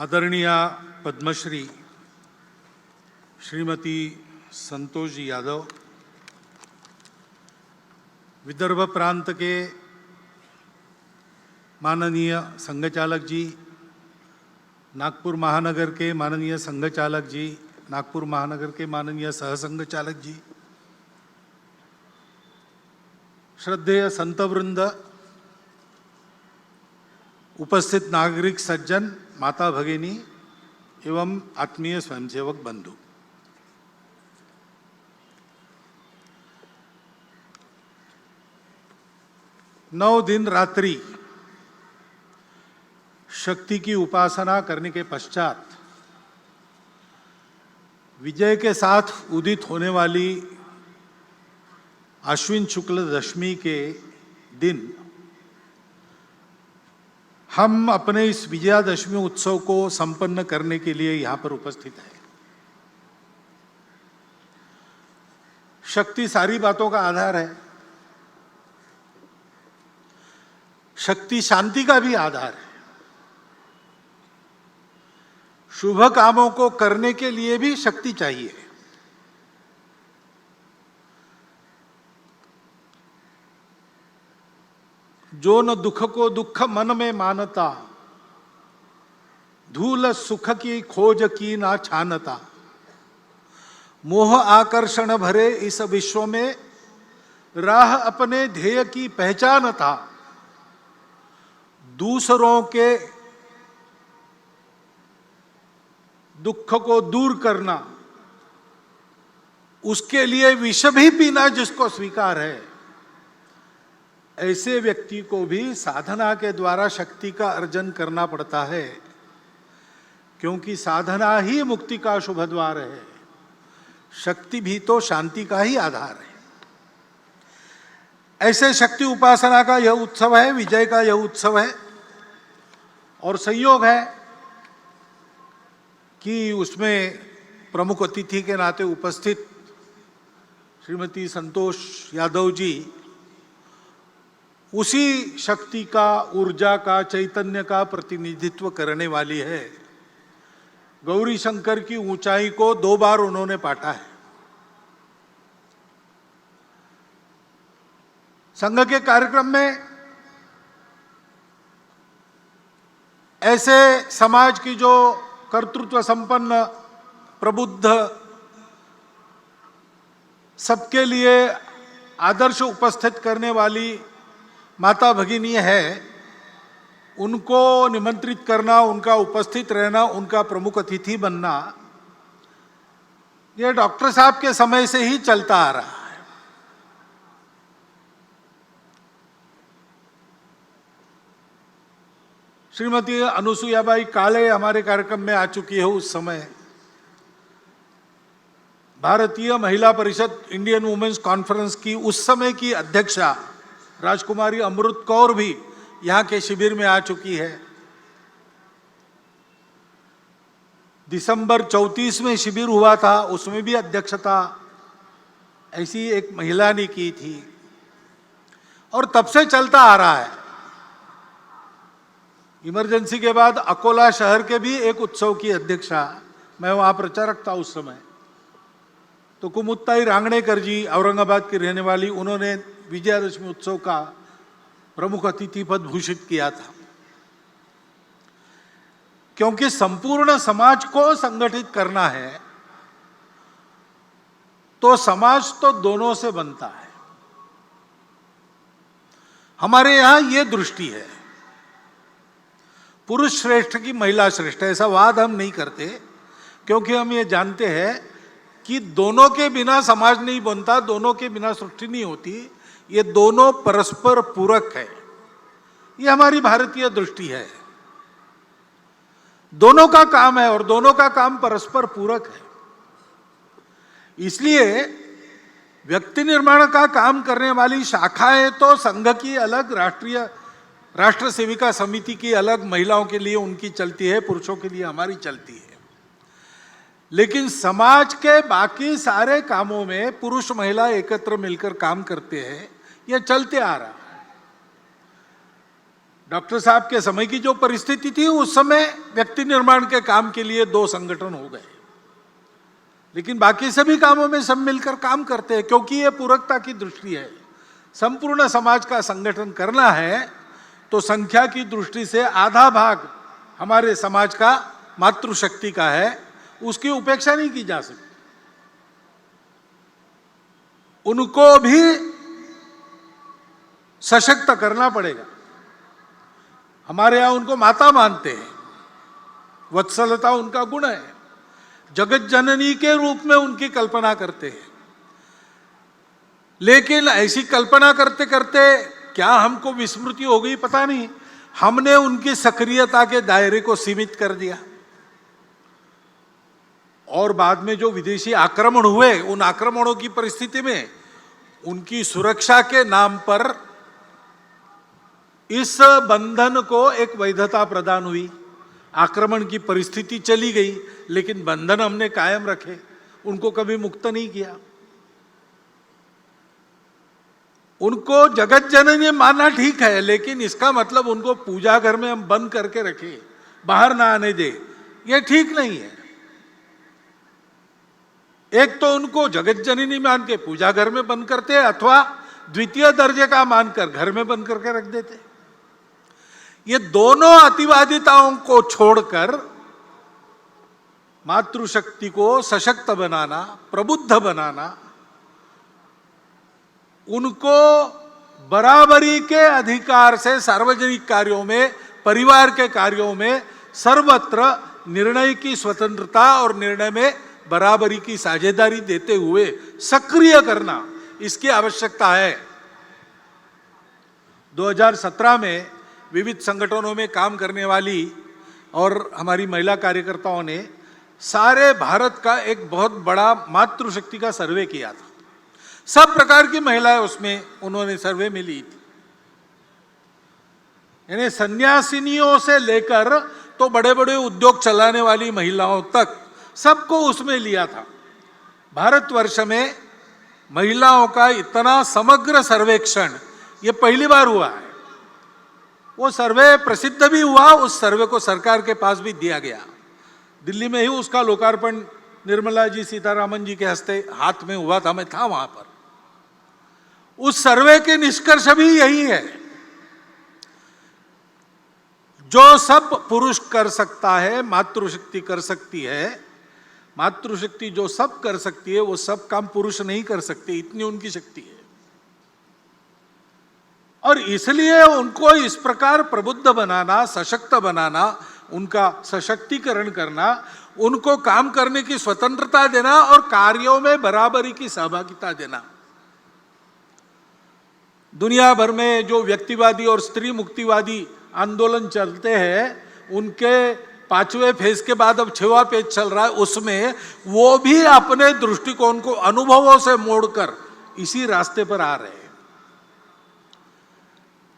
आदरणीय पद्मश्री श्रीमती संतोष जी यादव, विदर्भ प्रांत के माननीय संघचालक जी, नागपुर महानगर के माननीय संघचालक जी, नागपुर महानगर के माननीय सहसंघचालक जी, श्रद्धेय संतवृंद, उपस्थित नागरिक सज्जन, माता भगिनी एवं आत्मीय स्वयंसेवक बंधु, नौ दिन रात्रि शक्ति की उपासना करने के पश्चात विजय के साथ उदित होने वाली आश्विन शुक्ल दशमी के दिन हम अपने इस विजयादशमी उत्सव को संपन्न करने के लिए यहाँ पर उपस्थित हैं। शक्ति सारी बातों का आधार है। शक्ति शांति का भी आधार है। शुभ कामों को करने के लिए भी शक्ति चाहिए। जो न दुख को दुख मन में मानता, धूल सुख की खोज की ना छानता, मोह आकर्षण भरे इस विश्व में राह अपने ध्येय की पहचानता, दूसरों के दुख को दूर करना, उसके लिए विष भी पीना जिसको स्वीकार है, ऐसे व्यक्ति को भी साधना के द्वारा शक्ति का अर्जन करना पड़ता है, क्योंकि साधना ही मुक्ति का शुभ द्वार है। शक्ति भी तो शांति का ही आधार है। ऐसे शक्ति उपासना का यह उत्सव है, विजय का यह उत्सव है, और संयोग है कि उसमें प्रमुख अतिथि के नाते उपस्थित श्रीमती संतोष यादव जी उसी शक्ति का, ऊर्जा का, चैतन्य का प्रतिनिधित्व करने वाली है। गौरी शंकर की ऊंचाई को 2 बार उन्होंने पाटा है। संघ के कार्यक्रम में ऐसे समाज की जो कर्तृत्व संपन्न, प्रबुद्ध, सबके लिए आदर्श उपस्थित करने वाली माता भगिनी है, उनको निमंत्रित करना, उनका उपस्थित रहना, उनका प्रमुख अतिथि बनना, यह डॉक्टर साहब के समय से ही चलता आ रहा है। श्रीमती अनुसुयाबाई काले हमारे कार्यक्रम में आ चुकी है। उस समय भारतीय महिला परिषद, इंडियन वुमेन्स कॉन्फ्रेंस की उस समय की अध्यक्षा राजकुमारी अमृत कौर भी यहाँ के शिविर में आ चुकी है। दिसंबर 34 में शिविर हुआ था, उसमें भी अध्यक्षता ऐसी एक महिला ने की थी, और तब से चलता आ रहा है। इमरजेंसी के बाद अकोला शहर के भी एक उत्सव की अध्यक्षा, मैं वहाँ प्रचारक था उस समय, तो कुमुत्ताई रांगणेकर जी, औरंगाबाद की रहने वाली, उन्होंने विजयादशमी उत्सव का प्रमुख अतिथि पद भूषित किया था। क्योंकि संपूर्ण समाज को संगठित करना है, तो समाज तो दोनों से बनता है। हमारे यहां यह दृष्टि है, पुरुष श्रेष्ठ की महिला श्रेष्ठ, ऐसा वाद हम नहीं करते, क्योंकि हम ये जानते हैं कि दोनों के बिना समाज नहीं बनता, दोनों के बिना सृष्टि नहीं होती। ये दोनों परस्पर पूरक है। ये हमारी भारतीय दृष्टि है। दोनों का काम है और दोनों का काम परस्पर पूरक है। इसलिए व्यक्ति निर्माण का काम करने वाली शाखाएं तो संघ की अलग, राष्ट्र सेविका समिति की अलग, महिलाओं के लिए उनकी चलती है, पुरुषों के लिए हमारी चलती है। लेकिन समाज के बाकी सारे कामों में पुरुष महिला एकत्र मिलकर काम करते हैं, यह चलते आ रहा है। डॉक्टर साहब के समय की जो परिस्थिति थी, उस समय व्यक्ति निर्माण के काम के लिए 2 संगठन हो गए, लेकिन बाकी सभी कामों में सब मिलकर काम करते हैं, क्योंकि ये पूरकता की दृष्टि है। संपूर्ण समाज का संगठन करना है तो संख्या की दृष्टि से आधा भाग हमारे समाज का मातृशक्ति का है, उसकी उपेक्षा नहीं की जा सकती। उनको भी सशक्त करना पड़ेगा। हमारे यहां उनको माता मानते हैं, वत्सलता उनका गुण है, जगत जननी के रूप में उनकी कल्पना करते हैं। लेकिन ऐसी कल्पना करते करते क्या हमको विस्मृति हो गई पता नहीं, हमने उनकी सक्रियता के दायरे को सीमित कर दिया। और बाद में जो विदेशी आक्रमण हुए, उन आक्रमणों की परिस्थिति में उनकी सुरक्षा के नाम पर इस बंधन को एक वैधता प्रदान हुई। आक्रमण की परिस्थिति चली गई, लेकिन बंधन हमने कायम रखे, उनको कभी मुक्त नहीं किया। उनको जगत जननी मानना ठीक है, लेकिन इसका मतलब उनको पूजा घर में हम बंद करके रखे, बाहर ना आने दे, यह ठीक नहीं है। एक तो उनको जगत जननी मान के पूजा घर में बंद करते, अथवा द्वितीय दर्जे का मानकर घर में बंद करके रख देते। ये दोनों अतिवादिताओं को छोड़कर मातृशक्ति को सशक्त बनाना, प्रबुद्ध बनाना, उनको बराबरी के अधिकार से सार्वजनिक कार्यों में, परिवार के कार्यों में सर्वत्र निर्णय की स्वतंत्रता और निर्णय में बराबरी की साझेदारी देते हुए सक्रिय करना, इसकी आवश्यकता है। 2017 में विविध संगठनों में काम करने वाली और हमारी महिला कार्यकर्ताओं ने सारे भारत का एक बहुत बड़ा मातृशक्ति का सर्वे किया था। सब प्रकार की महिलाएं उसमें उन्होंने सर्वे में ली थी, यानी सन्यासिनियों से लेकर तो बड़े बड़े उद्योग चलाने वाली महिलाओं तक सबको उसमें लिया था। भारतवर्ष में महिलाओं का इतना समग्र सर्वेक्षण ये पहली बार हुआ है। वो सर्वे प्रसिद्ध भी हुआ, उस सर्वे को सरकार के पास भी दिया गया। दिल्ली में ही उसका लोकार्पण निर्मला जी सीतारामन जी के हस्ते हाथ में हुआ था, मैं था वहां पर। उस सर्वे के निष्कर्ष भी यही है, जो सब पुरुष कर सकता है मातृशक्ति कर सकती है। मातृशक्ति जो सब कर सकती है, वो सब काम पुरुष नहीं कर सकते, इतनी उनकी शक्ति है। और इसलिए उनको इस प्रकार प्रबुद्ध बनाना, सशक्त बनाना, उनका सशक्तिकरण करना, उनको काम करने की स्वतंत्रता देना और कार्यों में बराबरी की सहभागिता देना। दुनिया भर में जो व्यक्तिवादी और स्त्री मुक्तिवादी आंदोलन चलते हैं, उनके 5वें फेज के बाद अब 6वां फेज चल रहा है, उसमें वो भी अपने दृष्टिकोण को अनुभवों से मोड़कर इसी रास्ते पर आ रहे हैं।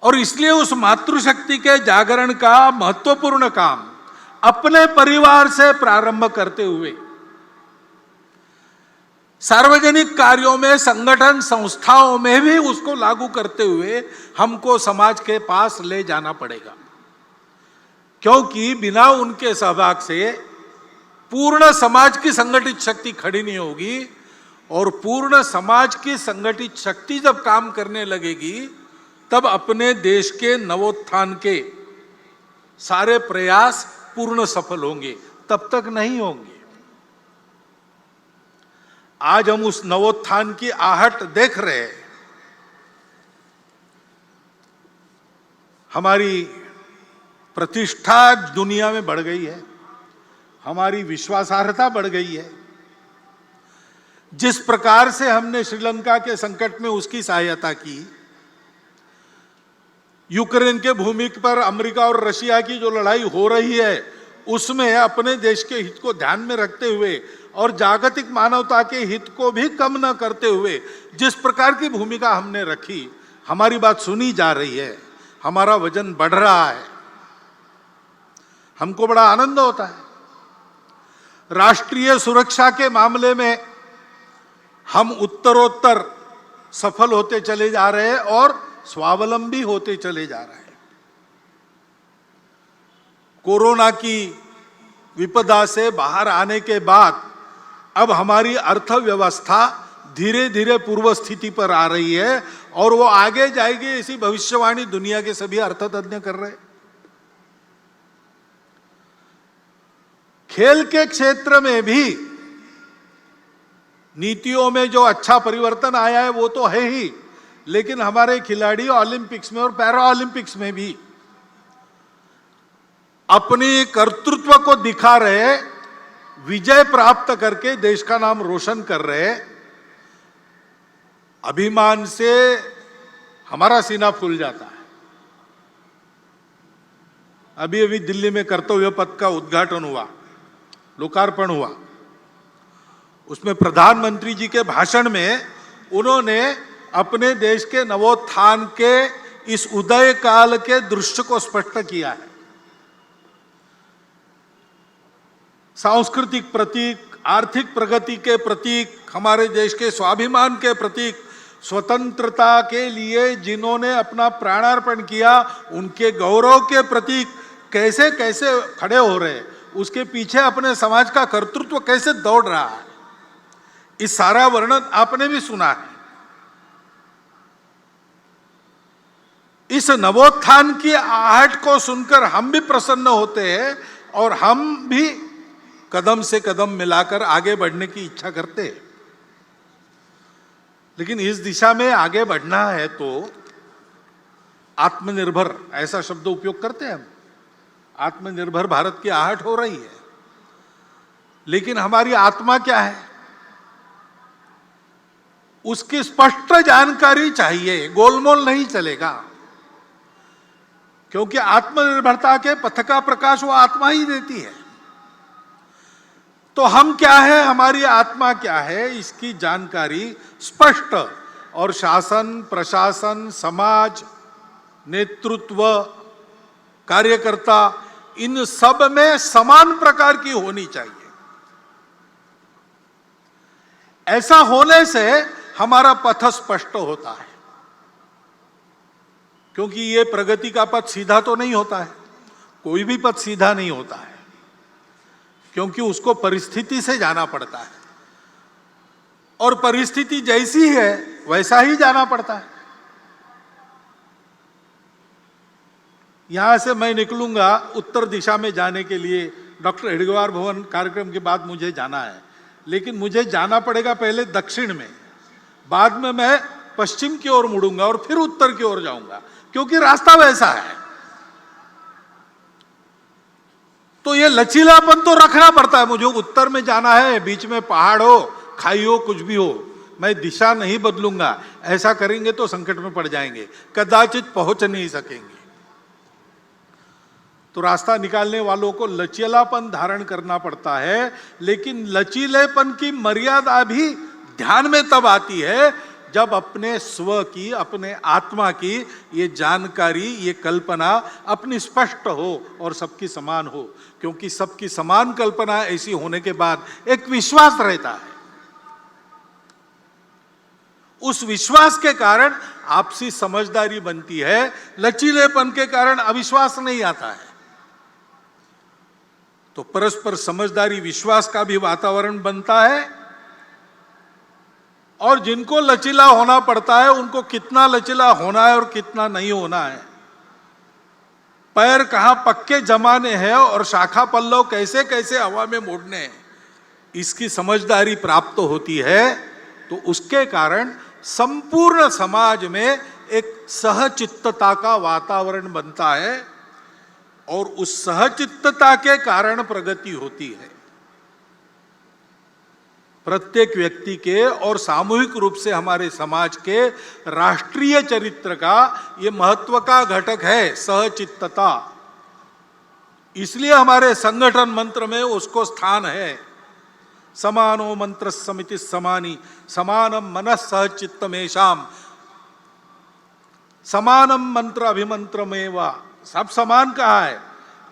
और इसलिए उस मातृशक्ति के जागरण का महत्वपूर्ण काम अपने परिवार से प्रारंभ करते हुए सार्वजनिक कार्यों में, संगठन संस्थाओं में भी उसको लागू करते हुए हमको समाज के पास ले जाना पड़ेगा, क्योंकि बिना उनके सहभाग से पूर्ण समाज की संगठित शक्ति खड़ी नहीं होगी। और पूर्ण समाज की संगठित शक्ति जब काम करने लगेगी, तब अपने देश के नवोत्थान के सारे प्रयास पूर्ण सफल होंगे, तब तक नहीं होंगे। आज हम उस नवोत्थान की आहट देख रहे हैं। हमारी प्रतिष्ठा दुनिया में बढ़ गई है, हमारी विश्वासार्हता बढ़ गई है। जिस प्रकार से हमने श्रीलंका के संकट में उसकी सहायता की, यूक्रेन के भूमि पर अमेरिका और रशिया की जो लड़ाई हो रही है, उसमें अपने देश के हित को ध्यान में रखते हुए और जागतिक मानवता के हित को भी कम न करते हुए जिस प्रकार की भूमिका हमने रखी, हमारी बात सुनी जा रही है, हमारा वजन बढ़ रहा है, हमको बड़ा आनंद होता है। राष्ट्रीय सुरक्षा के मामले में हम उत्तरोत्तर सफल होते चले जा रहे हैं और स्वावलंबी होते चले जा रहे हैं। कोरोना की विपदा से बाहर आने के बाद अब हमारी अर्थव्यवस्था धीरे धीरे पूर्व स्थिति पर आ रही है और वो आगे जाएगी, ऐसी भविष्यवाणी दुनिया के सभी अर्थतज्ञ कर रहे हैं। खेल के क्षेत्र में भी नीतियों में जो अच्छा परिवर्तन आया है वो तो है ही, लेकिन हमारे खिलाड़ी ओलंपिक्स में और पैरा ओलंपिक्स में भी अपनी कर्तृत्व को दिखा रहे, विजय प्राप्त करके देश का नाम रोशन कर रहे। अभिमान से हमारा सीना फूल जाता है। अभी अभी दिल्ली में कर्तव्य पथ का उद्घाटन हुआ, लोकार्पण हुआ। उसमें प्रधानमंत्री जी के भाषण में उन्होंने अपने देश के नवोत्थान के इस उदय काल के दृश्य को स्पष्ट किया है। सांस्कृतिक प्रतीक, आर्थिक प्रगति के प्रतीक, हमारे देश के स्वाभिमान के प्रतीक, स्वतंत्रता के लिए जिन्होंने अपना प्राणार्पण किया, उनके गौरव के प्रतीक कैसे कैसे खड़े हो रहे, उसके पीछे अपने समाज का कर्तृत्व कैसे दौड़ रहा है, इस सारा वर्णन आपने भी सुना है। इस नवोत्थान की आहट को सुनकर हम भी प्रसन्न होते हैं और हम भी कदम से कदम मिलाकर आगे बढ़ने की इच्छा करते हैं। लेकिन इस दिशा में आगे बढ़ना है तो आत्मनिर्भर, ऐसा शब्द उपयोग करते हैं हम। आत्मनिर्भर भारत की आहट हो रही है, लेकिन हमारी आत्मा क्या है उसकी स्पष्ट जानकारी चाहिए, गोलमोल नहीं चलेगा। क्योंकि आत्मनिर्भरता के पथ का प्रकाश वो आत्मा ही देती है। तो हम क्या है, हमारी आत्मा क्या है, इसकी जानकारी स्पष्ट, और शासन, प्रशासन, समाज, नेतृत्व, कार्यकर्ता, इन सब में समान प्रकार की होनी चाहिए। ऐसा होने से हमारा पथ स्पष्ट होता है। क्योंकि ये प्रगति का पथ सीधा तो नहीं होता है, कोई भी पथ सीधा नहीं होता है, क्योंकि उसको परिस्थिति से जाना पड़ता है और परिस्थिति जैसी है वैसा ही जाना पड़ता है। यहां से मैं निकलूंगा उत्तर दिशा में जाने के लिए, डॉक्टर हेडगेवार भवन कार्यक्रम के बाद मुझे जाना है, लेकिन मुझे जाना पड़ेगा पहले दक्षिण में, बाद में मैं पश्चिम की ओर मुड़ूंगा और फिर उत्तर की ओर जाऊंगा, क्योंकि रास्ता वैसा है। तो ये लचीलापन तो रखना पड़ता है। मुझे उत्तर में जाना है, बीच में पहाड़ हो, खाई हो, कुछ भी हो, मैं दिशा नहीं बदलूंगा। ऐसा करेंगे तो संकट में पड़ जाएंगे, कदाचित पहुंच नहीं सकेंगे। तो रास्ता निकालने वालों को लचीलापन धारण करना पड़ता है, लेकिन लचीलेपन की मर्यादा भी ध्यान में तब आती है जब अपने स्व की, अपने आत्मा की ये जानकारी, ये कल्पना अपनी स्पष्ट हो और सबकी समान हो। क्योंकि सबकी समान कल्पना ऐसी होने के बाद एक विश्वास रहता है। उस विश्वास के कारण आपसी समझदारी बनती है, लचीलेपन के कारण अविश्वास नहीं आता है। तो परस्पर समझदारी, विश्वास का भी वातावरण बनता है। और जिनको लचीला होना पड़ता है उनको कितना लचीला होना है और कितना नहीं होना है, पैर कहां पक्के जमाने हैं और शाखा पल्लव कैसे कैसे हवा में मोड़ने हैं, इसकी समझदारी प्राप्त होती है। तो उसके कारण संपूर्ण समाज में एक सहचित्तता का वातावरण बनता है और उस सहचित्तता के कारण प्रगति होती है। प्रत्येक व्यक्ति के और सामूहिक रूप से हमारे समाज के राष्ट्रीय चरित्र का ये महत्व का घटक है, सहचित्तता। इसलिए हमारे संगठन मंत्र में उसको स्थान है। समानो मंत्र समिति समानी, समानम मनः सहचित्तमेषाम, समानम मंत्र अभिमंत्रमेवा। सब समान कहा है,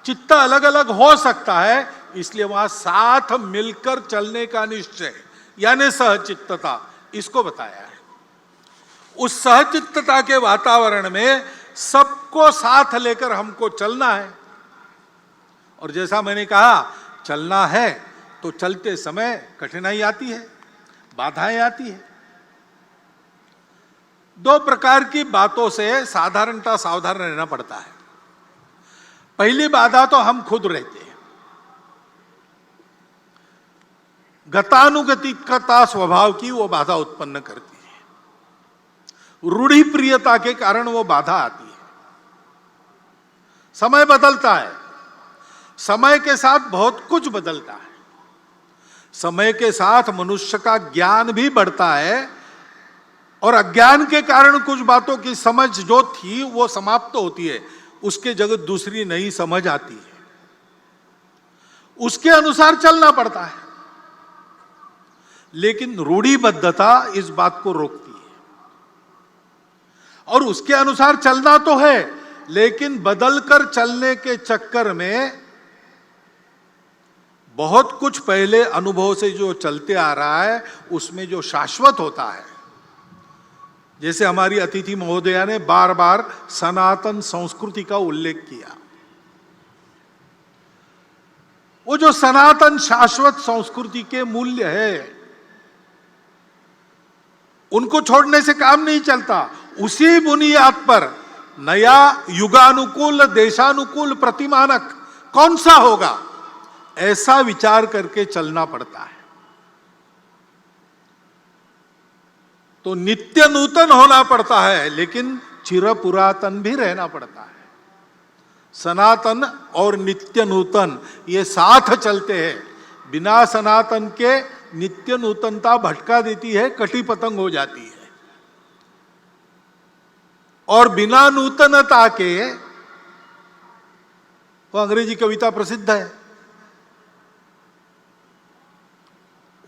चित्त अलग अलग हो सकता है, इसलिए वहां साथ मिलकर चलने का निश्चय यानी सहचित्तता, इसको बताया है। उस सहचित्तता के वातावरण में सबको साथ लेकर हमको चलना है। और जैसा मैंने कहा, चलना है तो चलते समय कठिनाई आती है, बाधाएं आती है। दो प्रकार की बातों से साधारणतः सावधान रहना पड़ता है। पहली बाधा तो हम खुद रहते हैं। गतानुगतिकता स्वभाव की वो बाधा उत्पन्न करती है। रूढ़ि प्रियता के कारण वो बाधा आती है। समय बदलता है, समय के साथ बहुत कुछ बदलता है। समय के साथ मनुष्य का ज्ञान भी बढ़ता है और अज्ञान के कारण कुछ बातों की समझ जो थी वो समाप्त होती है, उसके जगह दूसरी नई समझ आती है। उसके अनुसार चलना पड़ता है, लेकिन रूढ़िबद्धता इस बात को रोकती है। और उसके अनुसार चलना तो है, लेकिन बदलकर चलने के चक्कर में बहुत कुछ पहले अनुभव से जो चलते आ रहा है उसमें जो शाश्वत होता है, जैसे हमारी अतिथि महोदया ने बार बार सनातन संस्कृति का उल्लेख किया, वो जो सनातन शाश्वत संस्कृति के मूल्य है उनको छोड़ने से काम नहीं चलता। उसी बुनियाद पर नया युगानुकूल देशानुकूल प्रतिमानक कौन सा होगा, ऐसा विचार करके चलना पड़ता है। तो नित्य नूतन होना पड़ता है, लेकिन चिर पुरातन भी रहना पड़ता है। सनातन और नित्य नूतन ये साथ चलते हैं। बिना सनातन के नित्य नूतनता भटका देती है, कटी पतंग हो जाती है। और बिना नूतनता के, वो अंग्रेजी कविता प्रसिद्ध है,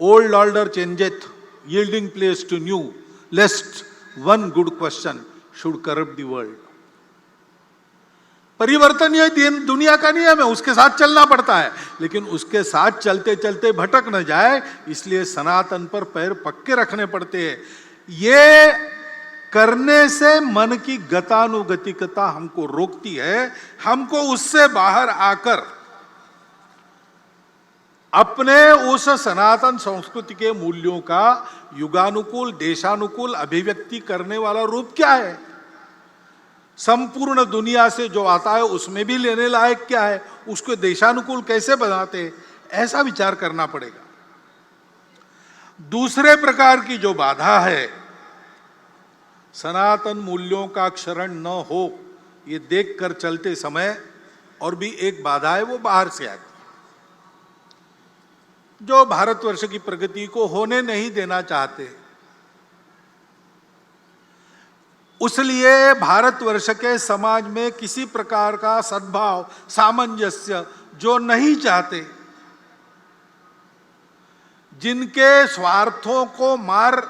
old order changeth yielding place to new, lest one good question should corrupt the world. परिवर्तन ये दुनिया का नियम है, उसके साथ चलना पड़ता है, लेकिन उसके साथ चलते चलते भटक न जाए, इसलिए सनातन पर पैर पक्के रखने पड़ते हैं। ये करने से मन की गतानुगतिकता हमको रोकती है। हमको उससे बाहर आकर अपने उस सनातन संस्कृति के मूल्यों का युगानुकूल देशानुकूल अभिव्यक्ति करने वाला रूप क्या है, संपूर्ण दुनिया से जो आता है उसमें भी लेने लायक क्या है, उसको देशानुकूल कैसे बनाते हैं, ऐसा विचार करना पड़ेगा। दूसरे प्रकार की जो बाधा है, सनातन मूल्यों का क्षरण न हो ये देखकर चलते समय, और भी एक बाधा है वो बाहर से आती है, जो भारतवर्ष की प्रगति को होने नहीं देना चाहते। उसलिए भारतवर्ष के समाज में किसी प्रकार का सद्भाव सामंजस्य जो नहीं चाहते, जिनके स्वार्थों को मार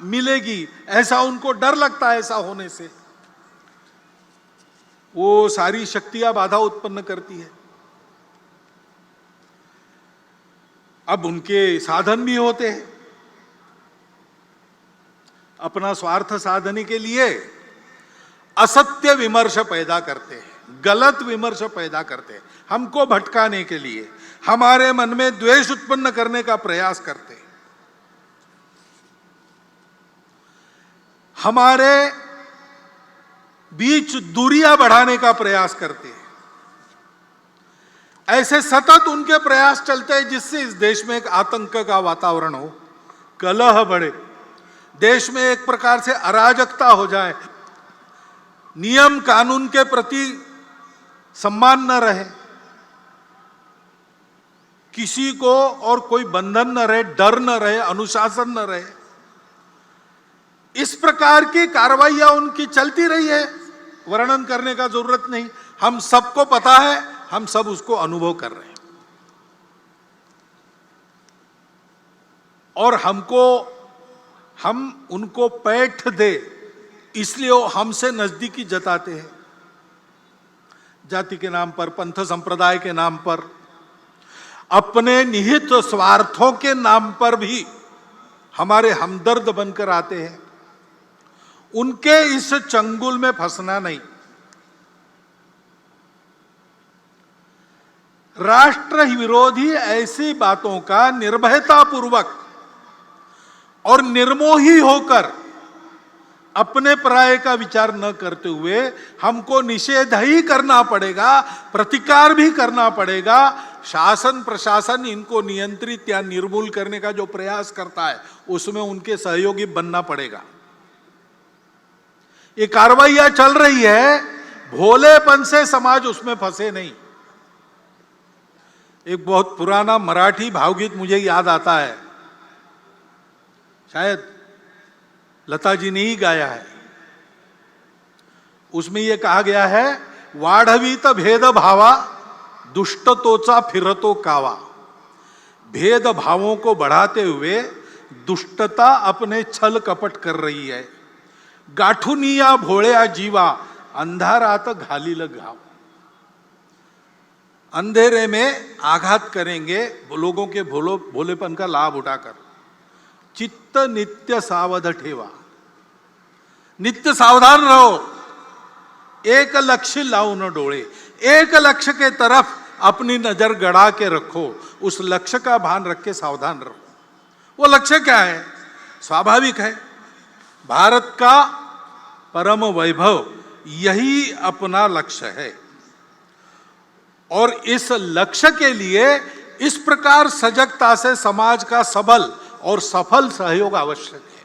मिलेगी ऐसा उनको डर लगता है, ऐसा होने से वो सारी शक्तियां बाधा उत्पन्न करती है। अब उनके साधन भी होते हैं, अपना स्वार्थ साधने के लिए असत्य विमर्श पैदा करते हैं, गलत विमर्श पैदा करते हैं, हमको भटकाने के लिए, हमारे मन में द्वेष उत्पन्न करने का प्रयास करते हैं, हमारे बीच दूरियां बढ़ाने का प्रयास करते हैं। ऐसे सतत उनके प्रयास चलते हैं जिससे इस देश में एक आतंक का वातावरण हो, कलह बढ़े, देश में एक प्रकार से अराजकता हो जाए, नियम कानून के प्रति सम्मान न रहे, किसी को और कोई बंधन न रहे, डर न रहे, अनुशासन न रहे। इस प्रकार की कार्रवाइयां उनकी चलती रही है, वर्णन करने का जरूरत नहीं, हम सबको पता है, हम सब उसको अनुभव कर रहे हैं। और हम उनको पैठ दे इसलिए वो हमसे नजदीकी जताते हैं, जाति के नाम पर, पंथ संप्रदाय के नाम पर, अपने निहित स्वार्थों के नाम पर भी हमारे हमदर्द बनकर आते हैं। उनके इस चंगुल में फंसना नहीं। राष्ट्र विरोधी ऐसी बातों का निर्भयतापूर्वक और निर्मोही होकर अपने पराये का विचार न करते हुए हमको निषेध ही करना पड़ेगा, प्रतिकार भी करना पड़ेगा। शासन प्रशासन इनको नियंत्रित या निर्मूल करने का जो प्रयास करता है उसमें उनके सहयोगी बनना पड़ेगा। ये कार्रवाइयां चल रही है, भोलेपन से समाज उसमें फंसे नहीं। एक बहुत पुराना मराठी भावगीत मुझे याद आता है, शायद लता जी ने ही गाया है। उसमें यह कहा गया है, वाढवीत भेद भावा दुष्टतोचा फिरतो कावा। भेद भावों को बढ़ाते हुए दुष्टता अपने छल कपट कर रही है। गाठुनिया भोळ्या जीवा अंधारात घालील घाव। अंधेरे में आघात करेंगे लोगों के भोलेपन का लाभ उठाकर। चित्त नित्य सावध ठेवा, नित्य सावधान रहो। एक लक्ष्य लाओ न डोळे, एक लक्ष्य के तरफ अपनी नजर गड़ा के रखो। उस लक्ष्य का भान रख के सावधान रहो। वो लक्ष्य क्या है? स्वाभाविक है, भारत का परम वैभव यही अपना लक्ष्य है। और इस लक्ष्य के लिए इस प्रकार सजगता से समाज का सबल और सफल सहयोग आवश्यक है।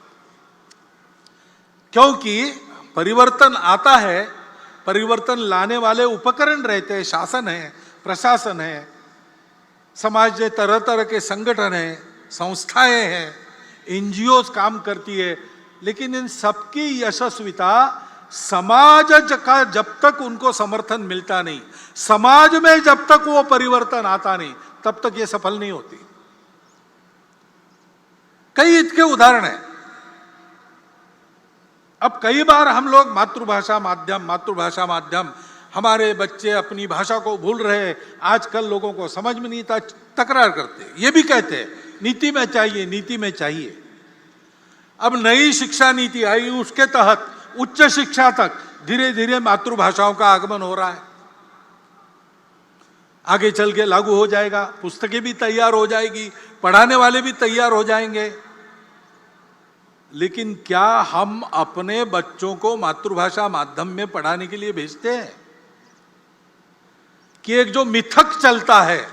क्योंकि परिवर्तन आता है, परिवर्तन लाने वाले उपकरण रहते हैं, शासन है, प्रशासन है, समाज में तरह तरह के संगठन हैं, संस्थाएं हैं, एनजीओ काम करती है। लेकिन इन सबकी यशस्विता समाज का जब तक उनको समर्थन मिलता नहीं, समाज में जब तक वो परिवर्तन आता नहीं, तब तक ये सफल नहीं होती। कई इसके उदाहरण हैं। अब कई बार हम लोग मातृभाषा माध्यम, हमारे बच्चे अपनी भाषा को भूल रहे, आजकल लोगों को समझ में नहीं था, तकरार करते, ये भी कहते हैं नीति में चाहिए, नीति में चाहिए। अब नई शिक्षा नीति आई, उसके तहत उच्च शिक्षा तक धीरे धीरे मातृभाषाओं का आगमन हो रहा है। आगे चल के लागू हो जाएगा, पुस्तकें भी तैयार हो जाएगी, पढ़ाने वाले भी तैयार हो जाएंगे। लेकिन क्या हम अपने बच्चों को मातृभाषा माध्यम में पढ़ाने के लिए भेजते हैं? कि एक जो मिथक चलता है,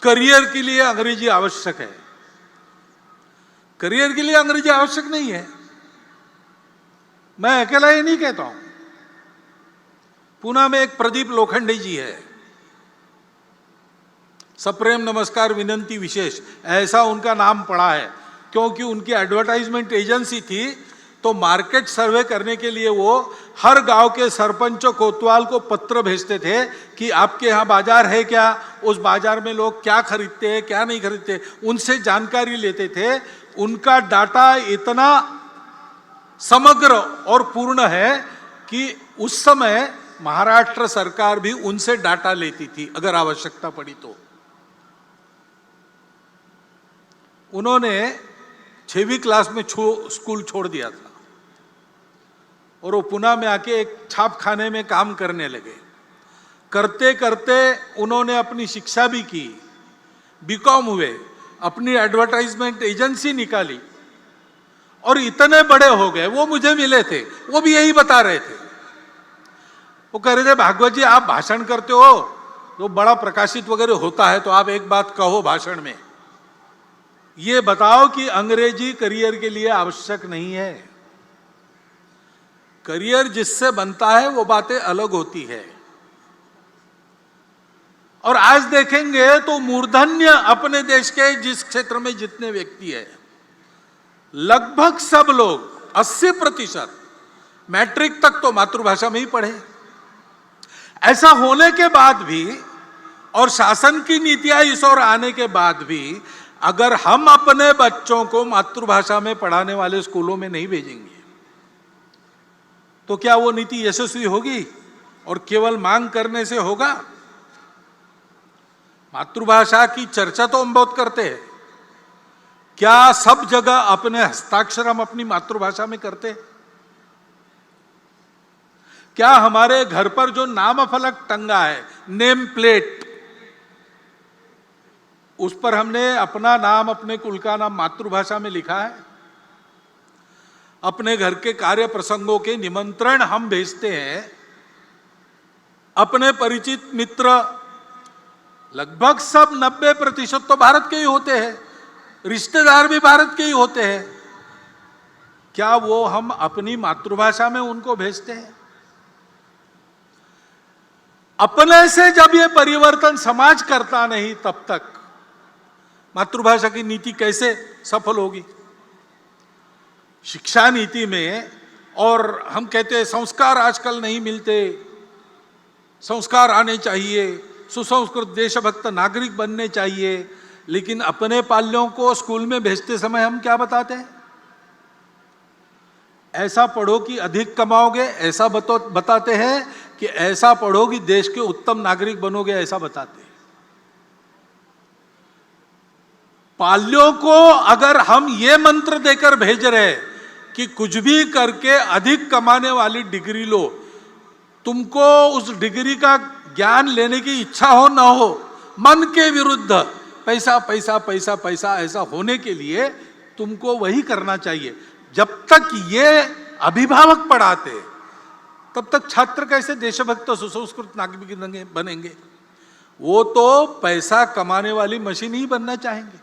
करियर के लिए अंग्रेजी आवश्यक है। करियर के लिए अंग्रेजी आवश्यक नहीं है। मैं अकेला ये नहीं कहता हूं। पुणे में एक प्रदीप लोखंडे जी है, सप्रेम नमस्कार विनंती विशेष, ऐसा उनका नाम पड़ा है। क्योंकि उनकी एडवर्टाइजमेंट एजेंसी थी, तो मार्केट सर्वे करने के लिए वो हर गांव के सरपंच कोतवाल को पत्र भेजते थे कि आपके यहाँ बाजार है क्या, उस बाजार में लोग क्या खरीदते हैं क्या नहीं खरीदते, उनसे जानकारी लेते थे। उनका डाटा इतना समग्र और पूर्ण है कि उस समय महाराष्ट्र सरकार भी उनसे डाटा लेती थी अगर आवश्यकता पड़ी तो। उन्होंने 6वीं क्लास में स्कूल छोड़ दिया था और वो पुणे में आके एक छापखाने में काम करने लगे। करते करते उन्होंने अपनी शिक्षा भी की, बीकॉम हुए, अपनी एडवर्टाइजमेंट एजेंसी निकाली और इतने बड़े हो गए। वो मुझे मिले थे, वो भी यही बता रहे थे। वो कह रहे थे, भागवत जी आप भाषण करते हो तो बड़ा प्रकाशित वगैरह होता है, तो आप एक बात कहो भाषण में, ये बताओ कि अंग्रेजी करियर के लिए आवश्यक नहीं है। करियर जिससे बनता है वो बातें अलग होती है। और आज देखेंगे तो मूर्धन्य अपने देश के जिस क्षेत्र में जितने व्यक्ति है, लगभग सब लोग 80% मैट्रिक तक तो मातृभाषा में ही पढ़े। ऐसा होने के बाद भी और शासन की नीतियां इस ओर आने के बाद भी अगर हम अपने बच्चों को मातृभाषा में पढ़ाने वाले स्कूलों में नहीं भेजेंगे तो क्या वो नीति यशस्वी होगी? और केवल मांग करने से होगा? मातृभाषा की चर्चा तो हम बहुत करते हैं, क्या सब जगह अपने हस्ताक्षर हम अपनी मातृभाषा में करते हैं? क्या हमारे घर पर जो नाम फलक टंगा है, नेम प्लेट, उस पर हमने अपना नाम, अपने कुल का नाम मातृभाषा में लिखा है। अपने घर के कार्य प्रसंगों के निमंत्रण हम भेजते हैं। अपने परिचित मित्र लगभग सब 90% तो भारत के ही होते हैं, रिश्तेदार भी भारत के ही होते हैं। क्या वो हम अपनी मातृभाषा में उनको भेजते हैं? अपने से जब ये परिवर्तन समाज करता नहीं, तब तक मातृभाषा की नीति कैसे सफल होगी? शिक्षा नीति में, और हम कहते हैं संस्कार आजकल नहीं मिलते, संस्कार आने चाहिए, सुसंस्कृत देशभक्त नागरिक बनने चाहिए, लेकिन अपने पाल्यों को स्कूल में भेजते समय हम क्या बताते हैं? ऐसा पढ़ो कि अधिक कमाओगे, ऐसा बताते हैं कि ऐसा पढ़ो कि देश के उत्तम नागरिक बनोगे, ऐसा बताते हैं। पाल्यों को अगर हम ये मंत्र देकर भेज रहे कि कुछ भी करके अधिक कमाने वाली डिग्री लो, तुमको उस डिग्री का ज्ञान लेने की इच्छा हो ना हो, मन के विरुद्ध पैसा पैसा पैसा पैसा ऐसा होने के लिए तुमको वही करना चाहिए। जब तक ये अभिभावक पढ़ाते, तब तक छात्र कैसे देशभक्त सुसंस्कृत नागरिक बनेंगे? वो तो पैसा कमाने वाली मशीन ही बनना चाहेंगे।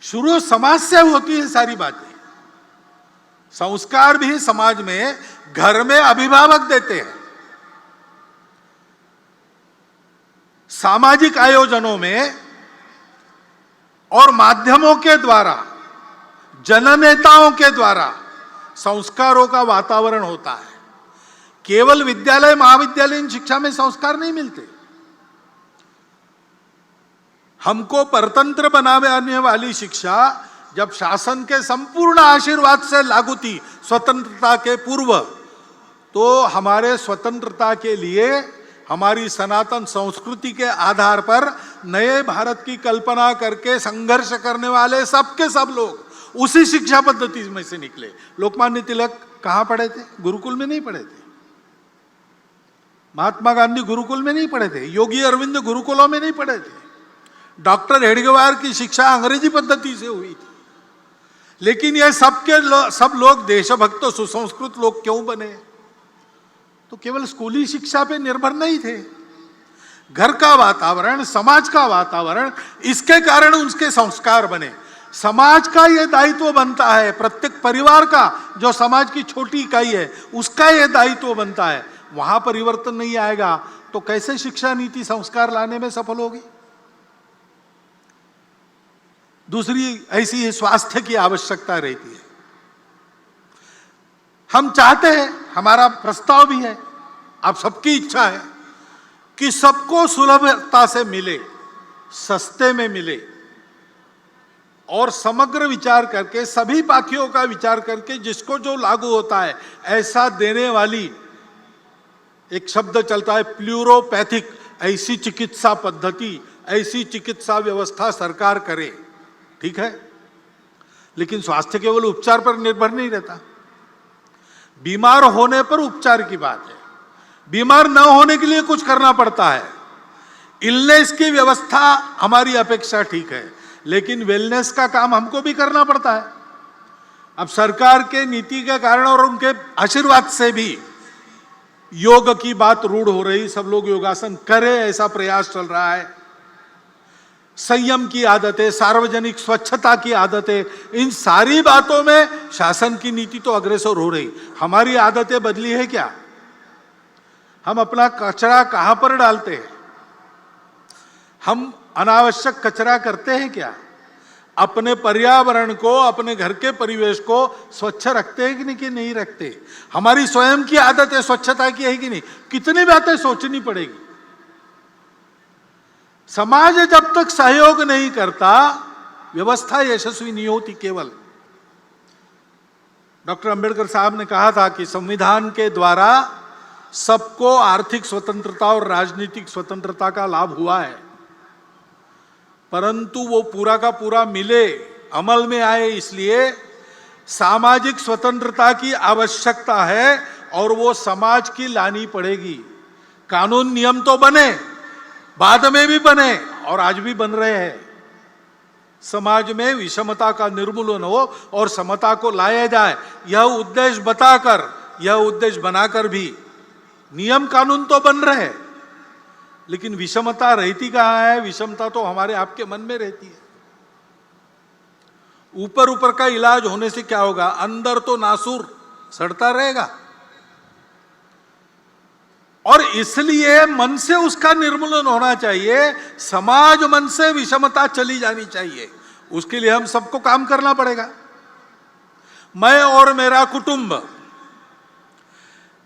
शुरू समाज से होती है सारी बातें। संस्कार भी समाज में, घर में अभिभावक देते हैं। सामाजिक आयोजनों में और माध्यमों के द्वारा, जननेताओं के द्वारा संस्कारों का वातावरण होता है। केवल विद्यालय महाविद्यालयीन शिक्षा में संस्कार नहीं मिलते। हमको परतंत्र बनाने वाली शिक्षा जब शासन के संपूर्ण आशीर्वाद से लागू थी स्वतंत्रता के पूर्व, तो हमारे स्वतंत्रता के लिए हमारी सनातन संस्कृति के आधार पर नए भारत की कल्पना करके संघर्ष करने वाले सबके सब लोग उसी शिक्षा पद्धति में से निकले। लोकमान्य तिलक कहां पढ़े थे? गुरुकुल में नहीं पढ़े थे। महात्मा गांधी गुरुकुल में नहीं पढ़े थे। योगी अरविंद गुरुकुलों में नहीं पढ़े थे। डॉक्टर हेडगेवार की शिक्षा अंग्रेजी पद्धति से हुई थी। लेकिन ये सब लोग देशभक्त सुसंस्कृत लोग क्यों बने? तो केवल स्कूली शिक्षा पे निर्भर नहीं थे। घर का वातावरण, समाज का वातावरण, इसके कारण उनके संस्कार बने। समाज का यह दायित्व बनता है, प्रत्येक परिवार का, जो समाज की छोटी इकाई है, उसका यह दायित्व बनता है। वहां परिवर्तन नहीं आएगा तो कैसे शिक्षा नीति संस्कार लाने में सफल होगी? दूसरी ऐसी ही स्वास्थ्य की आवश्यकता रहती है। हम चाहते हैं, हमारा प्रस्ताव भी है, आप सबकी इच्छा है कि सबको सुलभता से मिले, सस्ते में मिले, और समग्र विचार करके, सभी पाखियों का विचार करके जिसको जो लागू होता है ऐसा देने वाली, एक शब्द चलता है प्लूरोपैथिक, ऐसी चिकित्सा पद्धति, ऐसी चिकित्सा व्यवस्था सरकार करे। ठीक है, लेकिन स्वास्थ्य केवल उपचार पर निर्भर नहीं रहता। बीमार होने पर उपचार की बात है, बीमार न होने के लिए कुछ करना पड़ता है। इलनेस की व्यवस्था हमारी अपेक्षा ठीक है, लेकिन वेलनेस का काम हमको भी करना पड़ता है। अब सरकार के नीति के कारण और उनके आशीर्वाद से भी योग की बात रूढ़ हो रही, सब लोग योगासन करें ऐसा प्रयास चल रहा है। संयम की आदतें, सार्वजनिक स्वच्छता की आदतें, इन सारी बातों में शासन की नीति तो अग्रसर हो रही। हमारी आदतें बदली है क्या? हम अपना कचरा कहां पर डालते हैं? हम अनावश्यक कचरा करते हैं क्या? अपने पर्यावरण को, अपने घर के परिवेश को स्वच्छ रखते हैं कि नहीं रखते? हमारी स्वयं की आदतें स्वच्छता की है कि नहीं? कितनी बातें सोचनी पड़ेगी। समाज जब तक सहयोग नहीं करता, व्यवस्था यशस्वी नहीं होती। केवल डॉक्टर अंबेडकर साहब ने कहा था कि संविधान के द्वारा सबको आर्थिक स्वतंत्रता और राजनीतिक स्वतंत्रता का लाभ हुआ है, परंतु वो पूरा का पूरा मिले, अमल में आए, इसलिए सामाजिक स्वतंत्रता की आवश्यकता है और वो समाज की लानी पड़ेगी। कानून नियम तो बने, बाद में भी बने और आज भी बन रहे हैं। समाज में विषमता का निर्मूलन हो और समता को लाया जाए, यह उद्देश्य बताकर, यह उद्देश्य बनाकर भी नियम कानून तो बन रहे हैं, लेकिन विषमता रहती कहां है? विषमता तो हमारे आपके मन में रहती है। ऊपर ऊपर का इलाज होने से क्या होगा? अंदर तो नासूर सड़ता रहेगा। और इसलिए मन से उसका निर्मूलन होना चाहिए, समाज मन से विषमता चली जानी चाहिए। उसके लिए हम सबको काम करना पड़ेगा। मैं और मेरा कुटुंब,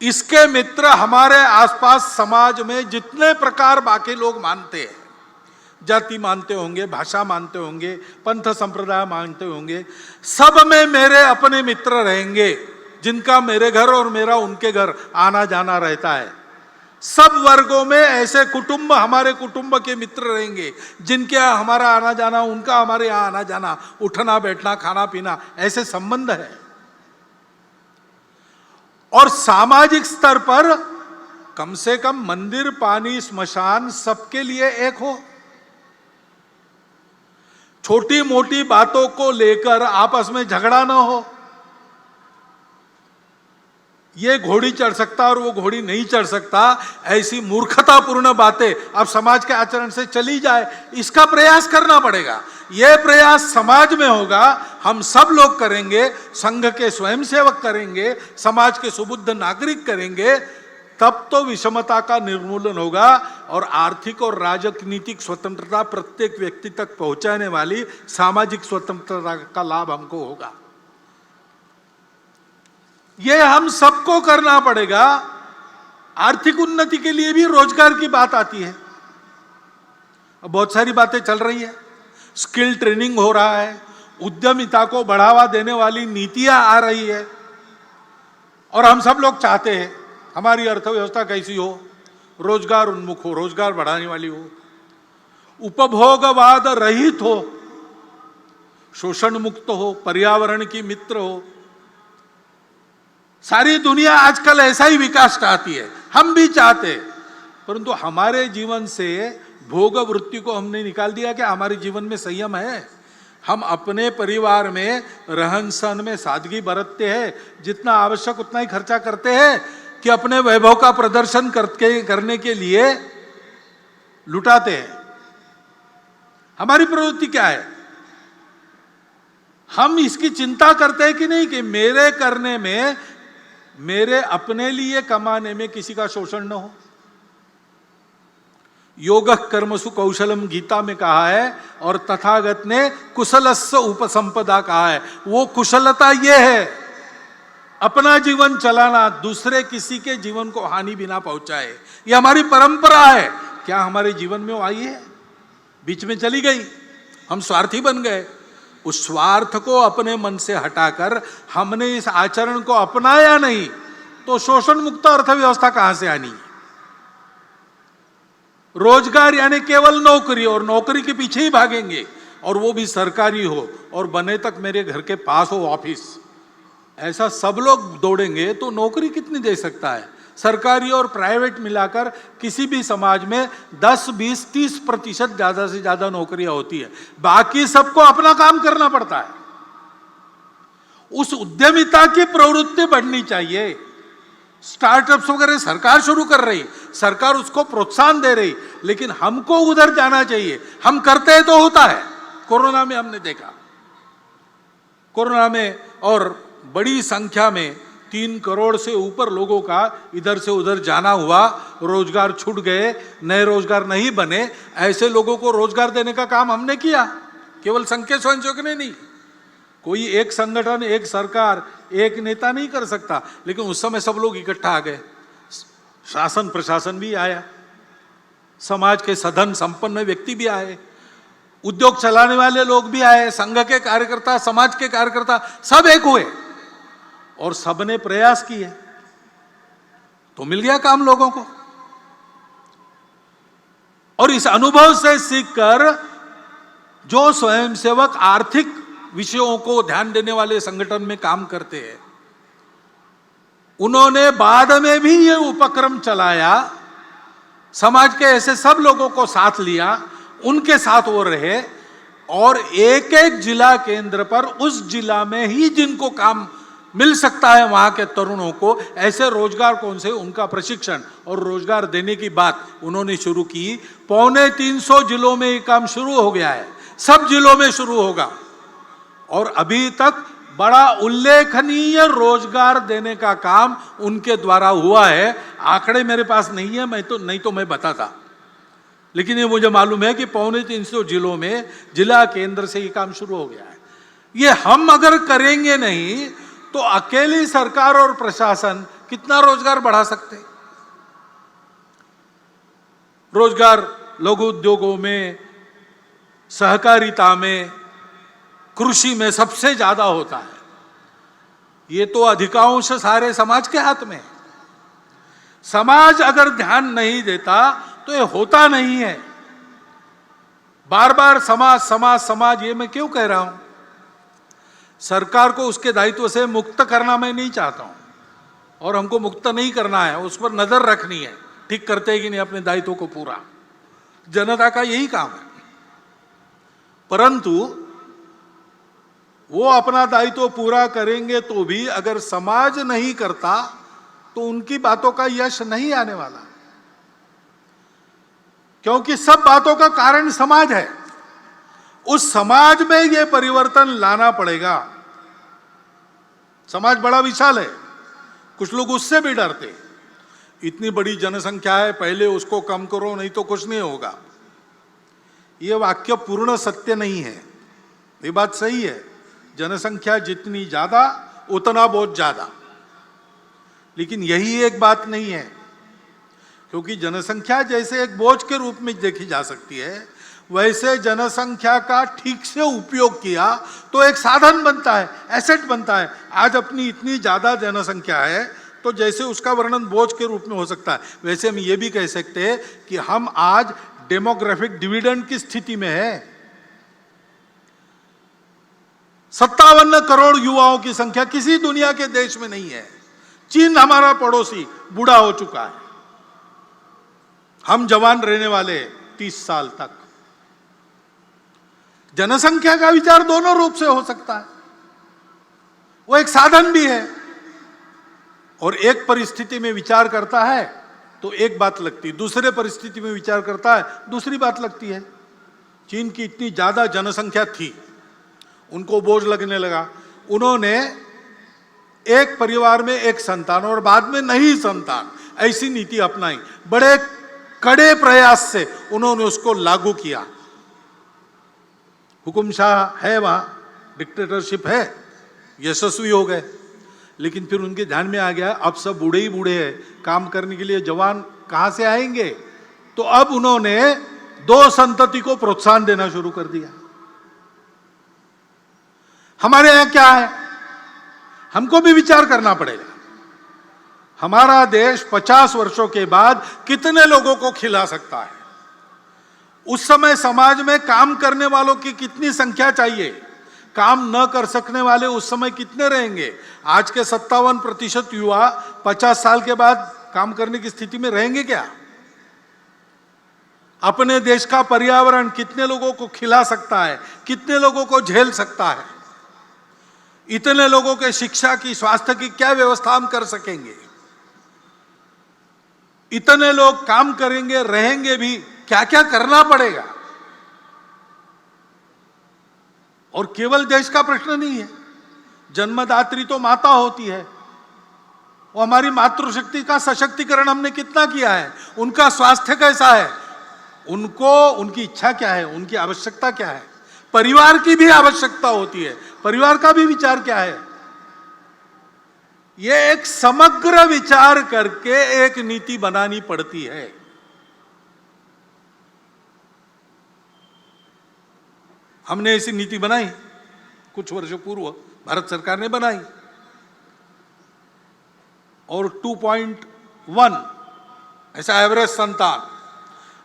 इसके मित्र, हमारे आसपास समाज में जितने प्रकार बाकी लोग मानते हैं, जाति मानते होंगे, भाषा मानते होंगे, पंथ संप्रदाय मानते होंगे, सब में मेरे अपने मित्र रहेंगे, जिनका मेरे घर और मेरा उनके घर आना जाना रहता है। सब वर्गों में ऐसे कुटुंब हमारे कुटुंब के मित्र रहेंगे, जिनके यहाँ हमारा आना जाना, उनका हमारे यहाँ आना जाना, उठना बैठना, खाना पीना, ऐसे संबंध है। और सामाजिक स्तर पर कम से कम मंदिर, पानी, स्मशान सबके लिए एक हो। छोटी मोटी बातों को लेकर आपस में झगड़ा ना हो। ये घोड़ी चढ़ सकता और वो घोड़ी नहीं चढ़ सकता, ऐसी मूर्खतापूर्ण बातें अब समाज के आचरण से चली जाए, इसका प्रयास करना पड़ेगा। ये प्रयास समाज में होगा, हम सब लोग करेंगे, संघ के स्वयंसेवक करेंगे, समाज के सुबुद्ध नागरिक करेंगे, तब तो विषमता का निर्मूलन होगा और आर्थिक और राजनीतिक स्वतंत्रता प्रत्येक व्यक्ति तक पहुंचाने वाली सामाजिक स्वतंत्रता का लाभ हमको होगा। यह हम सबको करना पड़ेगा। आर्थिक उन्नति के लिए भी रोजगार की बात आती है। बहुत सारी बातें चल रही है, स्किल ट्रेनिंग हो रहा है, उद्यमिता को बढ़ावा देने वाली नीतियां आ रही है, और हम सब लोग चाहते हैं हमारी अर्थव्यवस्था कैसी हो? रोजगार उन्मुख हो, रोजगार बढ़ाने वाली हो, उपभोगवाद रहित हो, शोषण मुक्त हो, पर्यावरण की मित्र हो। सारी दुनिया आजकल ऐसा ही विकास चाहती है, हम भी चाहते हैं, परंतु हमारे जीवन से भोग वृत्ति को हमने निकाल दिया। कि हमारे जीवन में संयम है? हम अपने परिवार में रहन सहन में सादगी बरतते हैं, जितना आवश्यक उतना ही खर्चा करते हैं, कि अपने वैभव का प्रदर्शन करने के लिए लुटाते हैं? हमारी प्रवृत्ति क्या है? हम इसकी चिंता करते हैं कि नहीं कि मेरे करने में, मेरे अपने लिए कमाने में किसी का शोषण न हो। योगः कर्मसु कौशलम गीता में कहा है, और तथागत ने कुशलस्य उपसंपदा कहा है। वो कुशलता ये है, अपना जीवन चलाना, दूसरे किसी के जीवन को हानि बिना पहुंचाए। ये हमारी परंपरा है। क्या हमारे जीवन में वो आई है? बीच में चली गई, हम स्वार्थी बन गए। उस स्वार्थ को अपने मन से हटाकर हमने इस आचरण को अपनाया नहीं, तो शोषण मुक्त अर्थव्यवस्था कहां से आनी? रोजगार यानी केवल नौकरी, और नौकरी के पीछे ही भागेंगे, और वो भी सरकारी हो, और बने तक मेरे घर के पास हो ऑफिस। ऐसा सब लोग दौड़ेंगे तो नौकरी कितनी दे सकता है? सरकारी और प्राइवेट मिलाकर किसी भी समाज में 10, 20, 30% ज्यादा से ज्यादा नौकरियां होती है। बाकी सबको अपना काम करना पड़ता है। उस उद्यमिता की प्रवृत्ति बढ़नी चाहिए। स्टार्टअप्स वगैरह सरकार शुरू कर रही, सरकार उसको प्रोत्साहन दे रही, लेकिन हमको उधर जाना चाहिए। हम करते हैं तो होता है। कोरोना में हमने देखा, कोरोना में और बड़ी संख्या में 3 करोड़ से ऊपर लोगों का इधर से उधर जाना हुआ, रोजगार छूट गए, नए रोजगार नहीं बने। ऐसे लोगों को रोजगार देने का काम हमने किया, केवल संघ के स्वयंसेवक ने नहीं। कोई एक संगठन, एक सरकार, एक नेता नहीं कर सकता, लेकिन उस समय सब लोग इकट्ठा आ गए। शासन प्रशासन भी आया, समाज के सधन संपन्न व्यक्ति भी आए, उद्योग चलाने वाले लोग भी आए, संघ के कार्यकर्ता, समाज के कार्यकर्ता, सब एक हुए और सबने प्रयास किए, तो मिल गया काम लोगों को। और इस अनुभव से सीखकर जो स्वयंसेवक आर्थिक विषयों को ध्यान देने वाले संगठन में काम करते हैं, उन्होंने बाद में भी ये उपक्रम चलाया समाज के ऐसे सब लोगों को साथ लिया, उनके साथ वो रहे, और एक एक जिला केंद्र पर उस जिला में ही जिनको काम मिल सकता है वहां के तरुणों को ऐसे रोजगार कौन से, उनका प्रशिक्षण और रोजगार देने की बात उन्होंने शुरू की। 350 जिलों में ये काम शुरू हो गया है, सब जिलों में शुरू होगा, और अभी तक बड़ा उल्लेखनीय रोजगार देने का काम उनके द्वारा हुआ है। आंकड़े मेरे पास नहीं है, नहीं तो मैं बताता, लेकिन ये मुझे मालूम है कि 350 जिलों में जिला केंद्र से ये काम शुरू हो गया है। ये हम अगर करेंगे नहीं तो अकेली सरकार और प्रशासन कितना रोजगार बढ़ा सकते? रोजगार लघु उद्योगों में, सहकारिता में, कृषि में सबसे ज्यादा होता है। ये तो अधिकांश सारे समाज के हाथ में है। समाज अगर ध्यान नहीं देता तो ये होता नहीं है। बार बार समाज समाज समाज, ये मैं क्यों कह रहा हूं? सरकार को उसके दायित्व से मुक्त करना मैं नहीं चाहता हूं, और हमको मुक्त नहीं करना है, उस पर नजर रखनी है, ठीक करते हैं कि नहीं अपने दायित्व को पूरा। जनता का यही काम है। परंतु वो अपना दायित्व पूरा करेंगे तो भी अगर समाज नहीं करता तो उनकी बातों का यश नहीं आने वाला, क्योंकि सब बातों का कारण समाज है। उस समाज में ये परिवर्तन लाना पड़ेगा। समाज बड़ा विशाल है, कुछ लोग उससे भी डरते, इतनी बड़ी जनसंख्या है, पहले उसको कम करो नहीं तो कुछ नहीं होगा। यह वाक्य पूर्ण सत्य नहीं है। ये बात सही है, जनसंख्या जितनी ज्यादा उतना बहुत ज्यादा, लेकिन यही एक बात नहीं है, क्योंकि जनसंख्या जैसे एक बोझ के रूप में देखी जा सकती है, वैसे जनसंख्या का ठीक से उपयोग किया तो एक साधन बनता है, एसेट बनता है। आज अपनी इतनी ज्यादा जनसंख्या है तो जैसे उसका वर्णन बोझ के रूप में हो सकता है, वैसे हम ये भी कह सकते हैं कि हम आज डेमोग्राफिक डिविडेंड की स्थिति में है। 57 करोड़ युवाओं की संख्या किसी दुनिया के देश में नहीं है। चीन हमारा पड़ोसी बूढ़ा हो चुका है, हम जवान रहने वाले 30 साल तक। जनसंख्या का विचार दोनों रूप से हो सकता है, वो एक साधन भी है, और एक परिस्थिति में विचार करता है तो एक बात लगती है, दूसरे परिस्थिति में विचार करता है दूसरी बात लगती है। चीन की इतनी ज्यादा जनसंख्या थी, उनको बोझ लगने लगा, उन्होंने एक परिवार में एक संतान और बाद में नहीं संतान, ऐसी नीति अपनाई। बड़े कड़े प्रयास से उन्होंने उसको लागू किया। हुकुमशाह है वहां, डिक्टेटरशिप है, यशस्वी हो गए। लेकिन फिर उनके ध्यान में आ गया अब सब बूढ़े ही बूढ़े हैं, काम करने के लिए जवान कहां से आएंगे? तो अब उन्होंने 2 संतति को प्रोत्साहन देना शुरू कर दिया। हमारे यहां क्या है, हमको भी विचार करना पड़ेगा। हमारा देश 50 वर्षों के बाद कितने लोगों को खिला सकता है? उस समय समाज में काम करने वालों की कितनी संख्या चाहिए? काम न कर सकने वाले उस समय कितने रहेंगे? आज के 57% युवा 50 साल के बाद काम करने की स्थिति में रहेंगे क्या? अपने देश का पर्यावरण कितने लोगों को खिला सकता है, कितने लोगों को झेल सकता है? इतने लोगों के शिक्षा की, स्वास्थ्य की क्या व्यवस्था हम कर सकेंगे? इतने लोग काम करेंगे, रहेंगे भी, क्या क्या करना पड़ेगा? और केवल देश का प्रश्न नहीं है, जन्मदात्री तो माता होती है, वो हमारी मातृशक्ति का सशक्तिकरण हमने कितना किया है? उनका स्वास्थ्य कैसा है? उनको, उनकी इच्छा क्या है, उनकी आवश्यकता क्या है? परिवार की भी आवश्यकता होती है, परिवार का भी विचार क्या है? यह एक समग्र विचार करके एक नीति बनानी पड़ती है। हमने ऐसी नीति बनाई, कुछ वर्षों पूर्व भारत सरकार ने बनाई, और 2.1 ऐसा एवरेज संतान,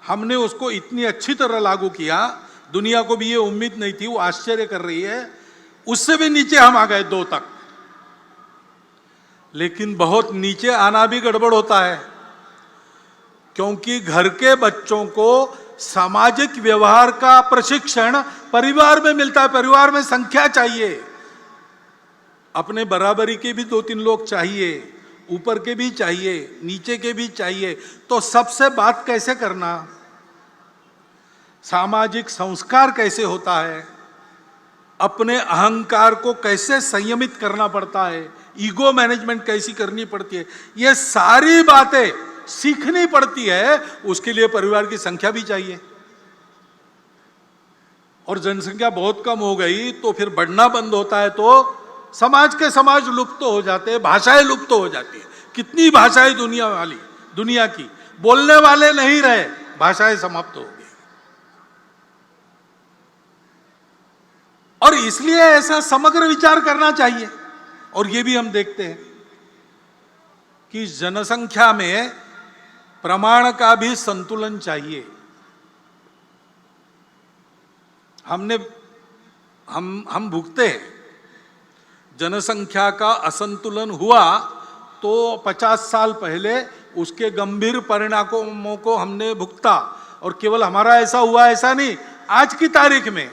हमने उसको इतनी अच्छी तरह लागू किया, दुनिया को भी ये उम्मीद नहीं थी, वो आश्चर्य कर रही है। उससे भी नीचे हम आ गए 2 तक। लेकिन बहुत नीचे आना भी गड़बड़ होता है, क्योंकि घर के बच्चों को सामाजिक व्यवहार का प्रशिक्षण परिवार में मिलता है। परिवार में संख्या चाहिए, अपने बराबरी के भी 2-3 लोग चाहिए, ऊपर के भी चाहिए, नीचे के भी चाहिए। तो सबसे बात कैसे करना, सामाजिक संस्कार कैसे होता है, अपने अहंकार को कैसे संयमित करना पड़ता है, ईगो मैनेजमेंट कैसी करनी पड़ती है, ये सारी बातें सीखनी पड़ती है। उसके लिए परिवार की संख्या भी चाहिए। और जनसंख्या बहुत कम हो गई तो फिर बढ़ना बंद होता है, तो समाज के समाज लुप्त हो जाते हैं, भाषाएं लुप्त हो जाती है। कितनी भाषाएं दुनिया की बोलने वाले नहीं रहे, भाषाएं समाप्त हो गई। और इसलिए ऐसा समग्र विचार करना चाहिए। और ये भी हम देखते हैं कि जनसंख्या में प्रमाण का भी संतुलन चाहिए। हम भुगते हैं, जनसंख्या का असंतुलन हुआ तो 50 साल पहले उसके गंभीर परिणामों को हमने भुगता। और केवल हमारा ऐसा हुआ ऐसा नहीं, आज की तारीख में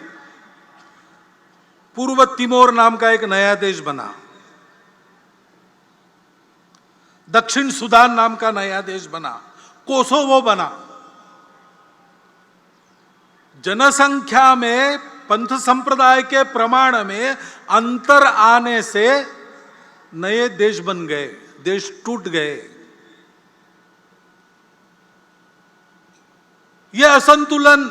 पूर्व तिमोर नाम का एक नया देश बना, दक्षिण सुदान नाम का नया देश बना, कोसोवो बना। जनसंख्या में पंथ संप्रदाय के प्रमाण में अंतर आने से नए देश बन गए, देश टूट गए। यह असंतुलन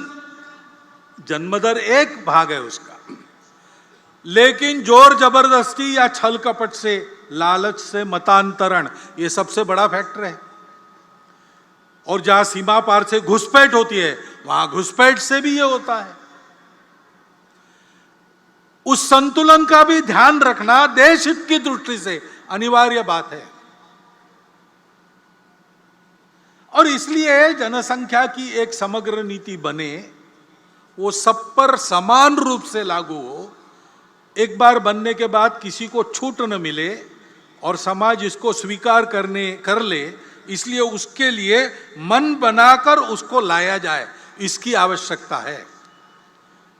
जन्मदर एक भाग है उसका, लेकिन जोर जबरदस्ती या छल कपट से, लालच से मतांतरण, ये सबसे बड़ा फैक्टर है। और जहां सीमा पार से घुसपैठ होती है, वहां घुसपैठ से भी ये होता है। उस संतुलन का भी ध्यान रखना देश हित की दृष्टि से अनिवार्य बात है। और इसलिए जनसंख्या की एक समग्र नीति बने, वो सब पर समान रूप से लागू हो, एक बार बनने के बाद किसी को छूट न मिले और समाज इसको स्वीकार कर ले। इसलिए उसके लिए मन बनाकर उसको लाया जाए, इसकी आवश्यकता है।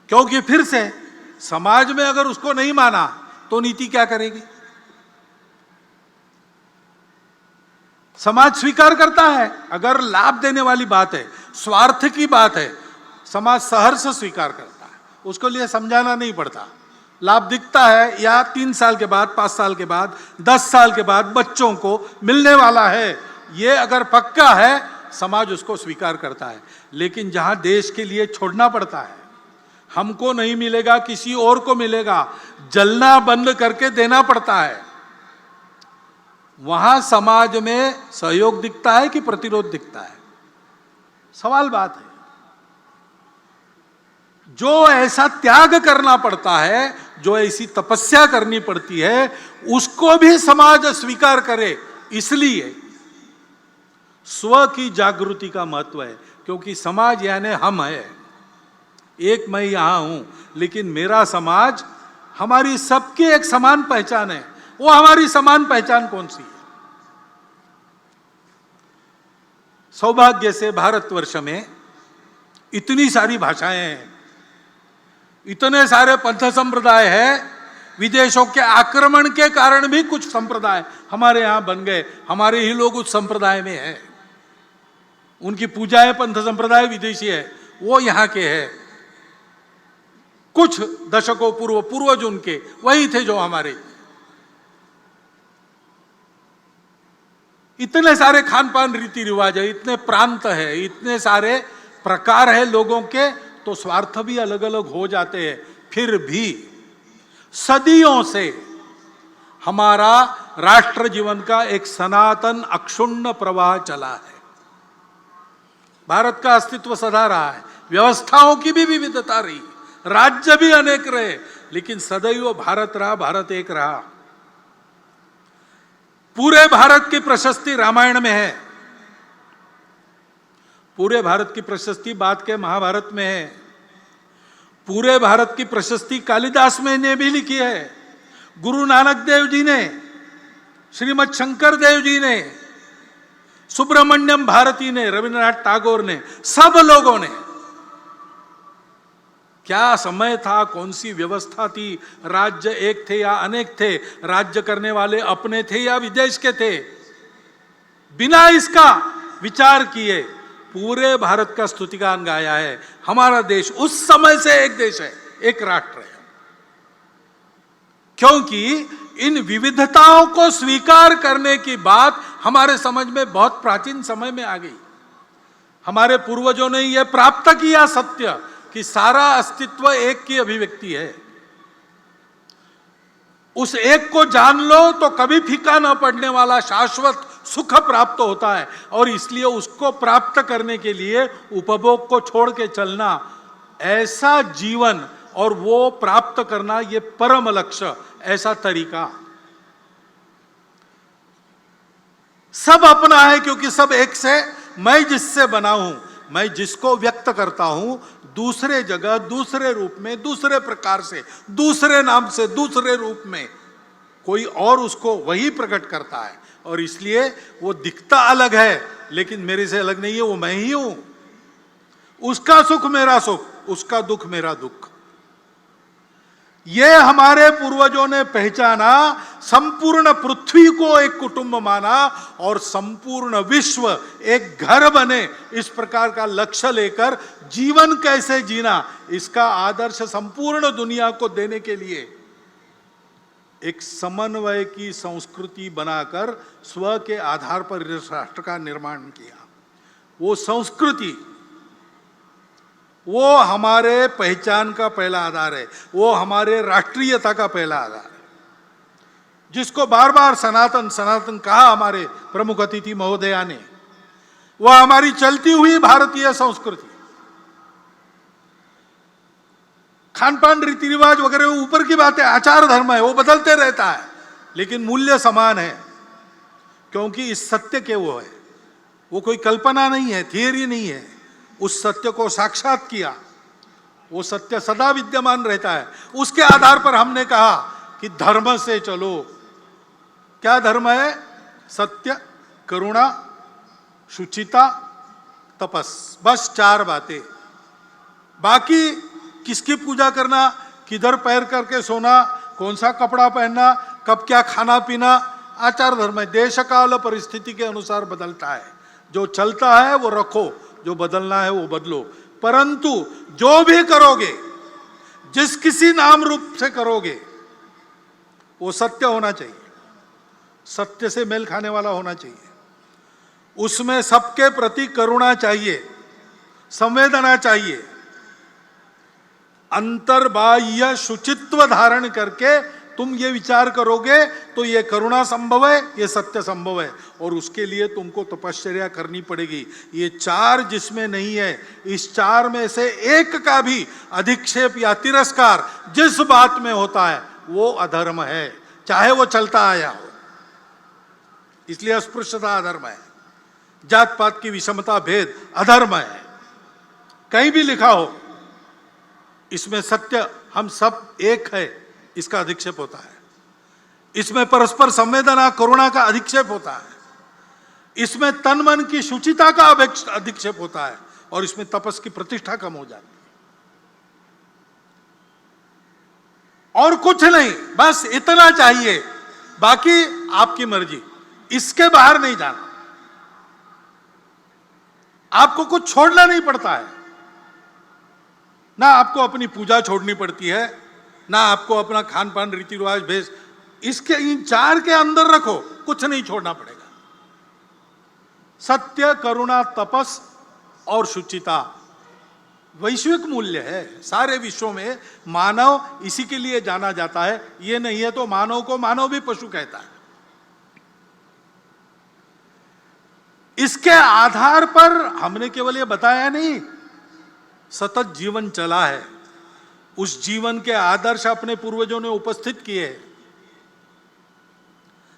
क्योंकि फिर से समाज में अगर उसको नहीं माना तो नीति क्या करेगी? समाज स्वीकार करता है, अगर लाभ देने वाली बात है, स्वार्थ की बात है, समाज सहर्ष स्वीकार करता है, उसको लिए समझाना नहीं पड़ता। लाभ दिखता है या 3 साल के बाद, 5 साल के बाद, 10 साल के बाद बच्चों को मिलने वाला है, ये अगर पक्का है, समाज उसको स्वीकार करता है। लेकिन जहां देश के लिए छोड़ना पड़ता है, हमको नहीं मिलेगा किसी और को मिलेगा, जलना बंद करके देना पड़ता है, वहां समाज में सहयोग दिखता है कि प्रतिरोध दिखता है? सवाल बात है। जो ऐसा त्याग करना पड़ता है, जो ऐसी तपस्या करनी पड़ती है, उसको भी समाज स्वीकार करे। इसलिए स्व की जागृति का महत्व है, क्योंकि समाज यानी हम है। एक मैं यहां हूं, लेकिन मेरा समाज, हमारी सबकी एक समान पहचान है। वो हमारी समान पहचान कौन सी है? सौभाग्य से भारतवर्ष में इतनी सारी भाषाएं हैं, इतने सारे पंथ संप्रदाय हैं। विदेशों के आक्रमण के कारण भी कुछ संप्रदाय हमारे यहां बन गए, हमारे ही लोग उस संप्रदाय में हैं। उनकी पूजाएं पंथ संप्रदाय विदेशी है, वो यहां के हैं। कुछ दशकों पूर्वज उनके वही थे जो हमारे। इतने सारे खान पान रीति रिवाज है, इतने प्रांत है, इतने सारे प्रकार है लोगों के, तो स्वार्थ भी अलग अलग हो जाते हैं। फिर भी सदियों से हमारा राष्ट्र जीवन का एक सनातन अक्षुण्ण प्रवाह चला है। भारत का अस्तित्व सदा रहा है, व्यवस्थाओं की भी विविधता रही, राज्य भी अनेक रहे, लेकिन सदैव भारत रहा, भारत एक रहा। पूरे भारत की प्रशस्ति रामायण में है, पूरे भारत की प्रशस्ति बाद के महाभारत में है, पूरे भारत की प्रशस्ति कालिदास में ने भी लिखी है, गुरु नानक देव जी ने, श्रीमद शंकर देव जी ने, सुब्रमण्यम भारती ने, रविन्द्रनाथ टैगोर ने, सब लोगों ने। क्या समय था, कौन सी व्यवस्था थी, राज्य एक थे या अनेक थे, राज्य करने वाले अपने थे या विदेश के थे, बिना इसका विचार किए पूरे भारत का स्तुतिगान गाया है। हमारा देश उस समय से एक देश है, एक राष्ट्र है, क्योंकि इन विविधताओं को स्वीकार करने की बात हमारे समझ में बहुत प्राचीन समय में आ गई। हमारे पूर्वजों ने यह प्राप्त किया सत्य कि सारा अस्तित्व एक की अभिव्यक्ति है। उस एक को जान लो तो कभी फीका न पड़ने वाला शाश्वत सुख प्राप्त होता है, और इसलिए उसको प्राप्त करने के लिए उपभोग को छोड़ के चलना, ऐसा जीवन और वो प्राप्त करना, ये परम लक्ष्य, ऐसा तरीका सब अपना है, क्योंकि सब एक से, मैं जिससे बना हूं, मैं जिसको व्यक्त करता हूं दूसरे जगह, दूसरे रूप में, दूसरे प्रकार से, दूसरे नाम से, दूसरे रूप में, कोई और उसको वही प्रकट करता है, और इसलिए वो दिखता अलग है लेकिन मेरे से अलग नहीं है, वो मैं ही हूं। उसका सुख मेरा सुख, उसका दुख मेरा दुख। ये हमारे पूर्वजों ने पहचाना, संपूर्ण पृथ्वी को एक कुटुंब माना और संपूर्ण विश्व एक घर बने, इस प्रकार का लक्ष्य लेकर जीवन कैसे जीना, इसका आदर्श संपूर्ण दुनिया को देने के लिए एक समन्वय की संस्कृति बनाकर स्व के आधार पर इस राष्ट्र का निर्माण किया। वो संस्कृति, वो हमारे पहचान का पहला आधार है, वो हमारे राष्ट्रीयता का पहला आधार है, जिसको बार बार सनातन सनातन कहा हमारे प्रमुख अतिथि महोदया ने। वह हमारी चलती हुई भारतीय संस्कृति, खान पान, रीति रिवाज वगैरह ऊपर की बात है, आचार धर्म है, वो बदलते रहता है, लेकिन मूल्य समान है, क्योंकि इस सत्य के वो है, वो कोई कल्पना नहीं है, थियरी नहीं है, उस सत्य को साक्षात किया, वो सत्य सदा विद्यमान रहता है। उसके आधार पर हमने कहा कि धर्म से चलो। क्या धर्म है? सत्य, करुणा, शुचिता, तपस, बस 4 बातें। बाकी किसकी पूजा करना, किधर पैर करके सोना, कौन सा कपड़ा पहनना, कब क्या खाना पीना, आचार धर्म है, देश काल परिस्थिति के अनुसार बदलता है। जो चलता है वो रखो, जो बदलना है वो बदलो, परंतु जो भी करोगे, जिस किसी नाम रूप से करोगे, वो सत्य होना चाहिए, सत्य से मेल खाने वाला होना चाहिए, उसमें सबके प्रति करुणा चाहिए, संवेदना चाहिए, अंतर्बाह्य शुचित्व धारण करके तुम ये विचार करोगे तो ये करुणा संभव है, ये सत्य संभव है, और उसके लिए तुमको तपश्चर्या करनी पड़ेगी। ये 4 जिसमें नहीं है, इस 4 में से एक का भी अधिक्षेप या तिरस्कार जिस बात में होता है वो अधर्म है, चाहे वो चलता आया हो। इसलिए अस्पृश्यता अधर्म है, जात पात की विषमता भेद अधर्म है। कहीं भी लिखा हो इसमें सत्य हम सब एक है, इसका अधिक्षेप होता है। इसमें परस्पर संवेदना करुणा का अधिक्षेप होता है, इसमें तन मन की शुचिता का अधिक्षेप होता है, और इसमें तपस की प्रतिष्ठा कम हो जाती है। और कुछ नहीं, बस इतना चाहिए, बाकी आपकी मर्जी, इसके बाहर नहीं जाना। आपको कुछ छोड़ना नहीं पड़ता है, ना आपको अपनी पूजा छोड़नी पड़ती है, ना आपको अपना खान पान रीति रिवाज भेष, इसके इन 4 के अंदर रखो, कुछ नहीं छोड़ना पड़ेगा। सत्य, करुणा, तपस और शुचिता वैश्विक मूल्य है। सारे विश्व में मानव इसी के लिए जाना जाता है, ये नहीं है तो मानव को मानव भी पशु कहता है। इसके आधार पर हमने केवल ये बताया नहीं, सतत जीवन चला है, उस जीवन के आदर्श अपने पूर्वजों ने उपस्थित किए,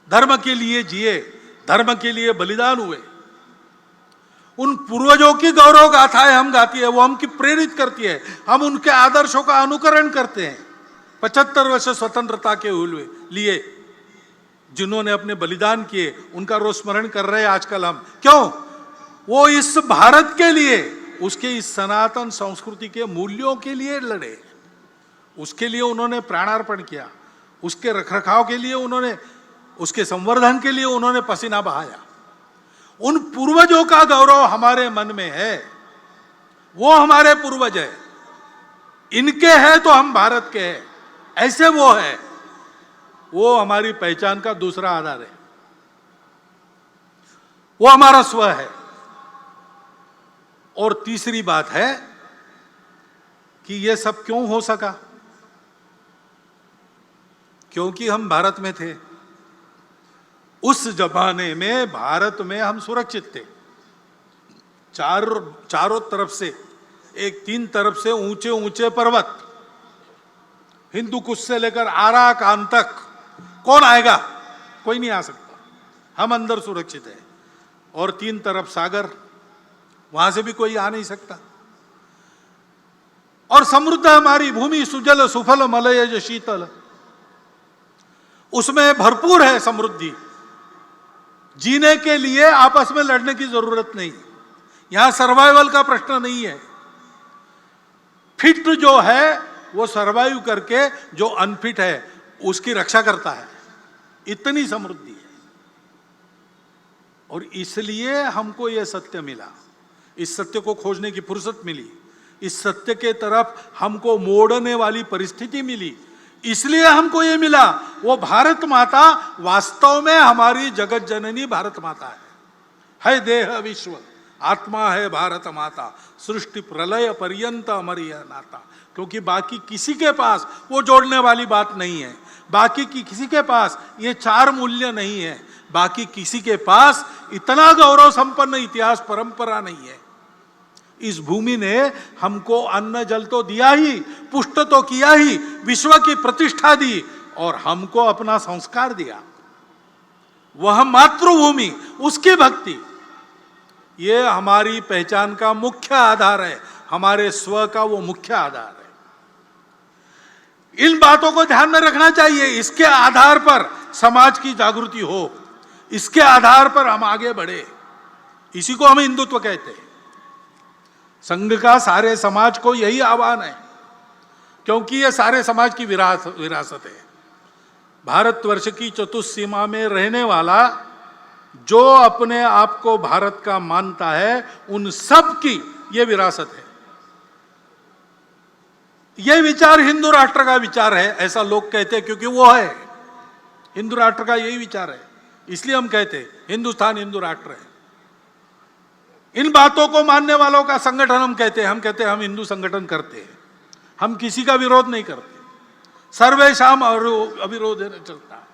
धर्म के लिए जिए, धर्म के लिए बलिदान हुए। उन पूर्वजों की गौरव गाथाएं हम गाती है, वो हमकी प्रेरित करती है, हम उनके आदर्शों का अनुकरण करते हैं। 75 वर्ष स्वतंत्रता के लिए जिन्होंने अपने बलिदान किए, उनका रोज स्मरण कर रहे हैं आजकल हम। क्यों? वो इस भारत के लिए, उसके इस सनातन संस्कृति के मूल्यों के लिए लड़े, उसके लिए उन्होंने प्राणार्पण किया, उसके रखरखाव के लिए उन्होंने, उसके संवर्धन के लिए उन्होंने पसीना बहाया। उन पूर्वजों का गौरव हमारे मन में है, वो हमारे पूर्वज है, इनके हैं तो हम भारत के हैं, ऐसे वो है। वो हमारी पहचान का दूसरा आधार है, वो हमारा स्व है। और तीसरी बात है कि ये सब क्यों हो सका? क्योंकि हम भारत में थे। उस जमाने में भारत में हम सुरक्षित थे। चारों तरफ से, एक तीन तरफ से ऊंचे ऊंचे पर्वत, हिंदू कुश से लेकर आराकान तक, कौन आएगा? कोई नहीं आ सकता। हम अंदर सुरक्षित है। और तीन तरफ सागर, वहां से भी कोई आ नहीं सकता। और समृद्ध हमारी भूमि, सुजल सुफल मलयज शीतल, उसमें भरपूर है समृद्धि। जीने के लिए आपस में लड़ने की जरूरत नहीं, यहां सर्वाइवल का प्रश्न नहीं है। फिट जो है वो सर्वाइव करके, जो अनफिट है उसकी रक्षा करता है। इतनी समृद्धि है। और इसलिए हमको यह सत्य मिला, इस सत्य को खोजने की फुर्सत मिली, इस सत्य के तरफ हमको मोड़ने वाली परिस्थिति मिली। इसलिए हमको ये मिला, वो भारत माता वास्तव में हमारी जगत जननी भारत माता है देह विश्व, आत्मा है भारत माता, सृष्टि प्रलय पर्यंत अमर यह नाता। क्योंकि बाकी किसी के पास वो जोड़ने वाली बात नहीं है, बाकी किसी के पास ये चार मूल्य नहीं है, बाकी किसी के पास इतना गौरव संपन्न इतिहास परंपरा नहीं है। इस भूमि ने हमको अन्न जल तो दिया ही, पुष्ट तो किया ही, विश्व की प्रतिष्ठा दी और हमको अपना संस्कार दिया। वह मातृभूमि, उसकी भक्ति, ये हमारी पहचान का मुख्य आधार है, हमारे स्व का वो मुख्य आधार है। इन बातों को ध्यान में रखना चाहिए। इसके आधार पर समाज की जागृति हो, इसके आधार पर हम आगे बढ़े। इसी को हम हिंदुत्व कहते हैं। संघ का सारे समाज को यही आह्वान है, क्योंकि यह सारे समाज की विरासत है। भारतवर्ष की चतुसीमा में रहने वाला जो अपने आप को भारत का मानता है, उन सब की यह विरासत है। यह विचार हिंदू राष्ट्र का विचार है, ऐसा लोग कहते हैं, क्योंकि वो है हिंदू राष्ट्र का यही विचार है। इसलिए हम कहते हैं हिंदुस्तान हिंदू राष्ट्र है। इन बातों को मानने वालों का संगठन हम कहते हैं हम हिंदू संगठन करते हैं। हम किसी का विरोध नहीं करते, सर्वेशाम अविरोध चलता है।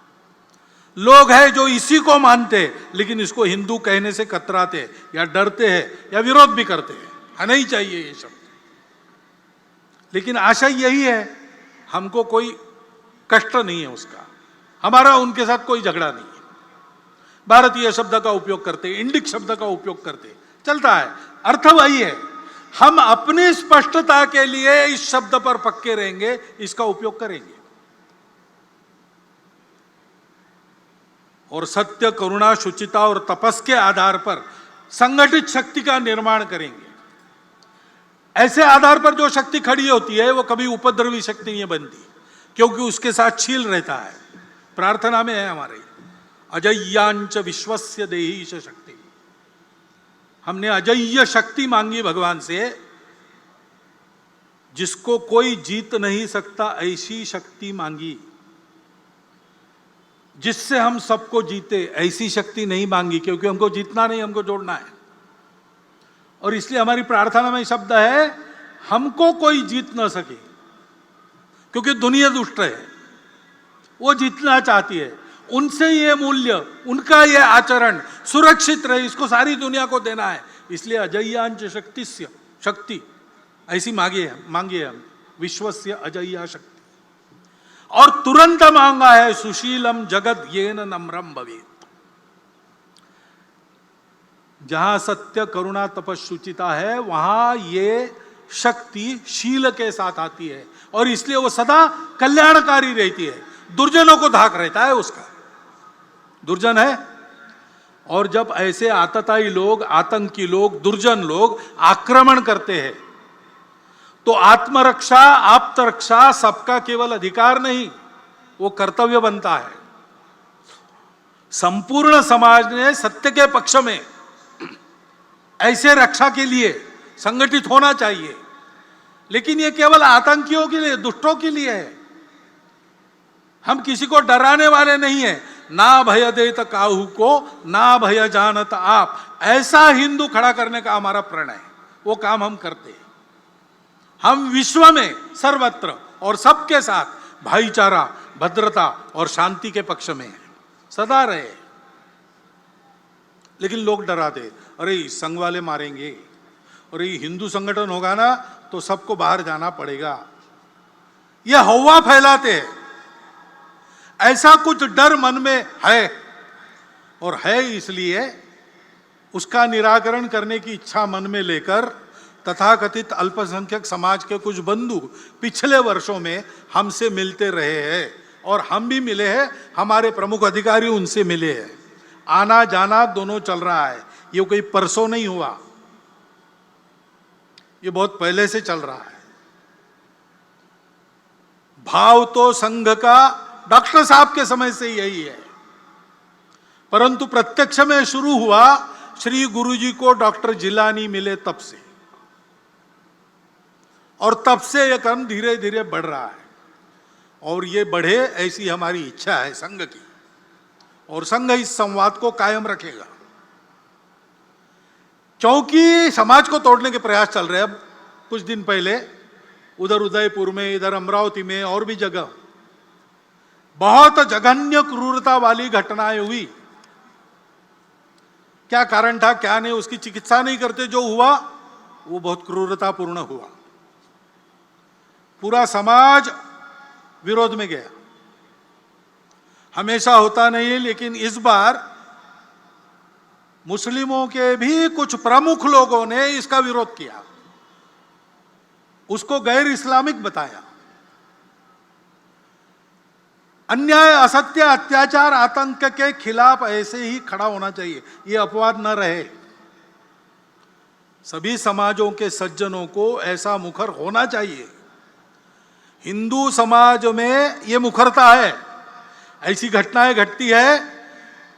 लोग हैं जो इसी को मानते, लेकिन इसको हिंदू कहने से कतराते या डरते हैं या विरोध भी करते हैं। नहीं चाहिए ये शब्द, लेकिन आशय यही है, हमको कोई कष्ट नहीं है उसका, हमारा उनके साथ कोई झगड़ा नहीं है। भारतीय शब्द का उपयोग करते, इंडिक शब्द का उपयोग करते, चलता है, अर्थ वही है। हम अपनी स्पष्टता के लिए इस शब्द पर पक्के रहेंगे, इसका उपयोग करेंगे और सत्य, करुणा, शुचिता और तपस के आधार पर संगठित शक्ति का निर्माण करेंगे। ऐसे आधार पर जो शक्ति खड़ी होती है वो कभी उपद्रवी शक्ति नहीं बनती, क्योंकि उसके साथ शील रहता है। प्रार्थना में है हमारे, अजय्यांच विश्वस्य देहीश शक्ति। हमने अजय्य शक्ति मांगी भगवान से, जिसको कोई जीत नहीं सकता ऐसी शक्ति मांगी, जिससे हम सबको जीते ऐसी शक्ति नहीं मांगी, क्योंकि हमको जीतना नहीं, हमको जोड़ना है। और इसलिए हमारी प्रार्थना में शब्द है, हमको कोई जीत ना सके, क्योंकि दुनिया दुष्ट है, वो जीतना चाहती है। उनसे ये मूल्य, उनका ये आचरण सुरक्षित रहे, इसको सारी दुनिया को देना है। इसलिए अजय्यांच शक्तिस्य शक्ति ऐसी मांगी है हम, विश्वस्य अजय्या शक्ति। और तुरंत मांगा है, सुशीलम जगत येन नम्रम भवेत्। जहां सत्य, करुणा, तपस, शुचिता है, वहां ये शक्ति शील के साथ आती है, और इसलिए वो सदा कल्याणकारी रहती है, दुर्जनों को धाक रहता है उसका। दुर्जन है। और जब ऐसे आतताई लोग, आतंकी लोग, दुर्जन लोग आक्रमण करते हैं तो आत्मरक्षा, आप्तरक्षा सबका केवल अधिकार नहीं, वो कर्तव्य बनता है। संपूर्ण समाज ने सत्य के पक्ष में ऐसे रक्षा के लिए संगठित होना चाहिए। लेकिन ये केवल आतंकियों के लिए, दुष्टों के लिए है। हम किसी को डराने वाले नहीं है। ना भय देत काहू को, ना भय जानत आप, ऐसा हिंदू खड़ा करने का हमारा प्रण है। वो काम हम करते हैं। हम विश्व में सर्वत्र और सबके साथ भाईचारा, भद्रता और शांति के पक्ष में हैं, सदा रहे। लेकिन लोग डराते, अरे संघ वाले मारेंगे, अरे हिंदू संगठन होगा ना तो सबको बाहर जाना पड़ेगा। यह हवा फैलाते हैं। ऐसा कुछ डर मन में है, और है इसलिए उसका निराकरण करने की इच्छा मन में लेकर तथाकथित अल्पसंख्यक समाज के कुछ बंधु पिछले वर्षों में हमसे मिलते रहे हैं, और हम भी मिले हैं, हमारे प्रमुख अधिकारी उनसे मिले हैं। आना जाना दोनों चल रहा है। ये कोई परसों नहीं हुआ, ये बहुत पहले से चल रहा है। भाव तो संघ का डॉक्टर साहब के समय से यही है, परंतु प्रत्यक्ष में शुरू हुआ श्री गुरुजी को डॉक्टर जिलानी मिले तब से, और तब से यह क्रम धीरे धीरे बढ़ रहा है। और ये बढ़े ऐसी हमारी इच्छा है संघ की, और संघ इस संवाद को कायम रखेगा। क्योंकि समाज को तोड़ने के प्रयास चल रहे हैं। अब कुछ दिन पहले उधर उदयपुर में, इधर अमरावती में और भी जगह बहुत जघन्य क्रूरता वाली घटनाएं हुई। क्या कारण था, क्या नहीं, उसकी चिकित्सा नहीं करते। जो हुआ वो बहुत क्रूरतापूर्ण हुआ। पूरा समाज विरोध में गया। हमेशा होता नहीं है, लेकिन इस बार मुस्लिमों के भी कुछ प्रमुख लोगों ने इसका विरोध किया, उसको गैर इस्लामिक बताया। अन्याय, असत्य, अत्याचार, आतंक के खिलाफ ऐसे ही खड़ा होना चाहिए, ये अपवाद न रहे। सभी समाजों के सज्जनों को ऐसा मुखर होना चाहिए। हिंदू समाज में ये मुखरता है। ऐसी घटनाएं घटती है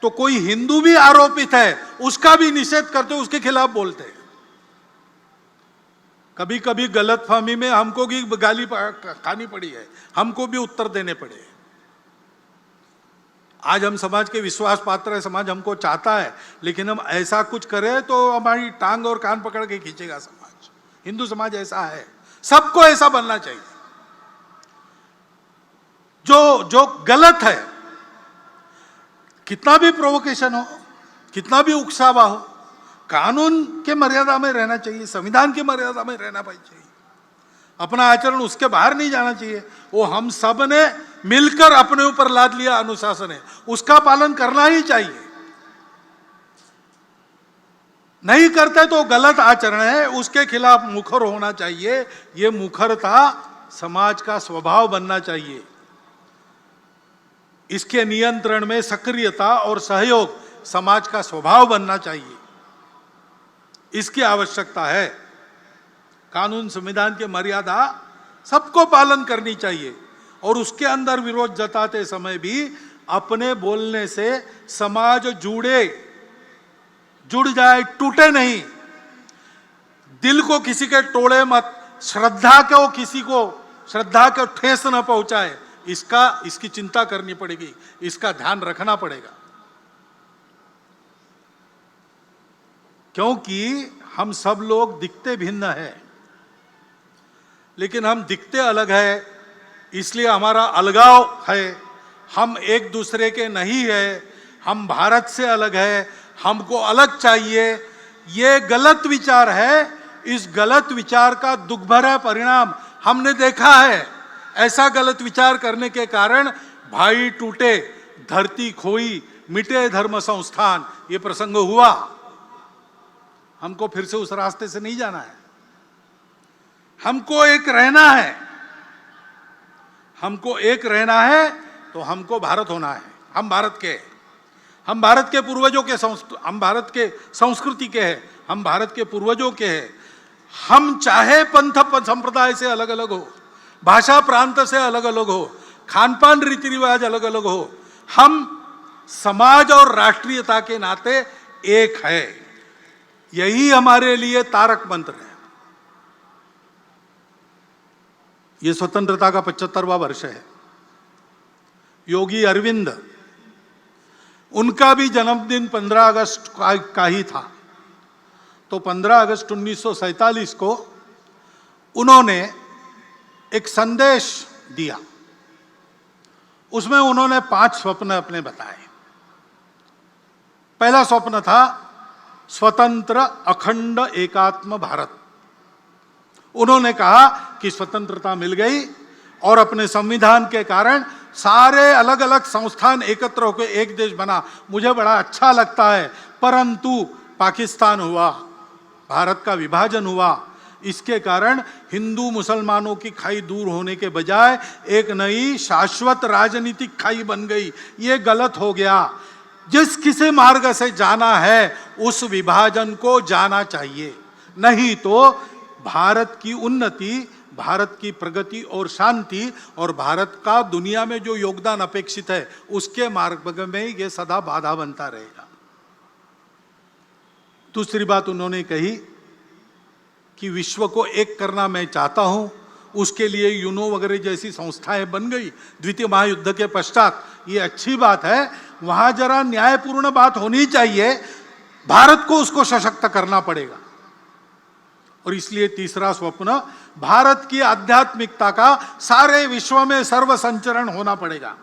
तो कोई हिंदू भी आरोपित है, उसका भी निषेध करते, उसके खिलाफ बोलते हैं। कभी कभी गलतफहमी में हमको भी गाली खानी पड़ी है, हमको भी उत्तर देने पड़े। आज हम समाज के विश्वास पात्र है, समाज हमको चाहता है, लेकिन हम ऐसा कुछ करें तो हमारी टांग और कान पकड़ के खींचेगा समाज। हिंदू समाज ऐसा है, सबको ऐसा बनना चाहिए। जो गलत है, कितना भी प्रोवोकेशन हो, कितना भी उकसावा हो, कानून के मर्यादा में रहना चाहिए, संविधान की मर्यादा में रहना चाहिए। अपना आचरण उसके बाहर नहीं जाना चाहिए। वो हम सब ने मिलकर अपने ऊपर लाद लिया अनुशासन है, उसका पालन करना ही चाहिए। नहीं करते तो गलत आचरण है, उसके खिलाफ मुखर होना चाहिए। ये मुखरता समाज का स्वभाव बनना चाहिए। इसके नियंत्रण में सक्रियता और सहयोग समाज का स्वभाव बनना चाहिए। इसकी आवश्यकता है। कानून, संविधान की मर्यादा सबको पालन करनी चाहिए, और उसके अंदर विरोध जताते समय भी अपने बोलने से समाज जुड़ जाए, टूटे नहीं। दिल को किसी के तोड़े मत, श्रद्धा को ठेस न पहुंचाए, इसकी चिंता करनी पड़ेगी, इसका ध्यान रखना पड़ेगा। क्योंकि हम सब लोग दिखते भिन्न हैं, लेकिन हम दिखते अलग है, इसलिए हमारा अलगाव है। हम एक दूसरे के नहीं है, हम भारत से अलग है, हमको अलग चाहिए। ये गलत विचार है। इस गलत विचार का दुख भरा परिणाम हमने देखा है। ऐसा गलत विचार करने के कारण भाई टूटे, धरती खोई, मिटे धर्म संस्थान, ये प्रसंग हुआ। हमको फिर से उस रास्ते से नहीं जाना है। हमको एक रहना है। हमको एक रहना है तो हमको भारत होना है। हम भारत के, हम भारत के पूर्वजों के हम भारत के संस्कृति के हैं, हम भारत के पूर्वजों के हैं। हम चाहे पंथ संप्रदाय से अलग अलग हो, भाषा प्रांत से अलग अलग हो, खान पान रीति रिवाज अलग अलग हो, हम समाज और राष्ट्रीयता के नाते एक है। यही हमारे लिए तारक मंत्र है। ये स्वतंत्रता का 75वां वर्ष है। योगी अरविंद, उनका भी जन्मदिन 15 अगस्त का ही था। तो 15 अगस्त 1947 को उन्होंने एक संदेश दिया। उसमें उन्होंने 5 स्वप्न अपने बताए। पहला स्वप्न था स्वतंत्र अखंड एकात्म भारत। उन्होंने कहा कि स्वतंत्रता मिल गई और अपने संविधान के कारण सारे अलग अलग संस्थान एकत्र होकर एक देश बना, मुझे बड़ा अच्छा लगता है। परंतु पाकिस्तान हुआ, भारत का विभाजन हुआ, इसके कारण हिंदू मुसलमानों की खाई दूर होने के बजाय एक नई शाश्वत राजनीतिक खाई बन गई। ये गलत हो गया। जिस किसी मार्ग से जाना है उस विभाजन को जाना चाहिए, नहीं तो भारत की उन्नति, भारत की प्रगति और शांति और भारत का दुनिया में जो योगदान अपेक्षित है उसके मार्ग में ये सदा बाधा बनता रहेगा। दूसरी बात उन्होंने कही कि विश्व को एक करना मैं चाहता हूं, उसके लिए यूनो वगैरह जैसी संस्थाएं बन गई द्वितीय महायुद्ध के पश्चात। ये अच्छी बात है, वहां जरा न्यायपूर्ण बात होनी चाहिए। भारत को उसको सशक्त करना पड़ेगा। और इसलिए तीसरा स्वप्न, भारत की आध्यात्मिकता का सारे विश्व में सर्व संचरण होना पड़ेगा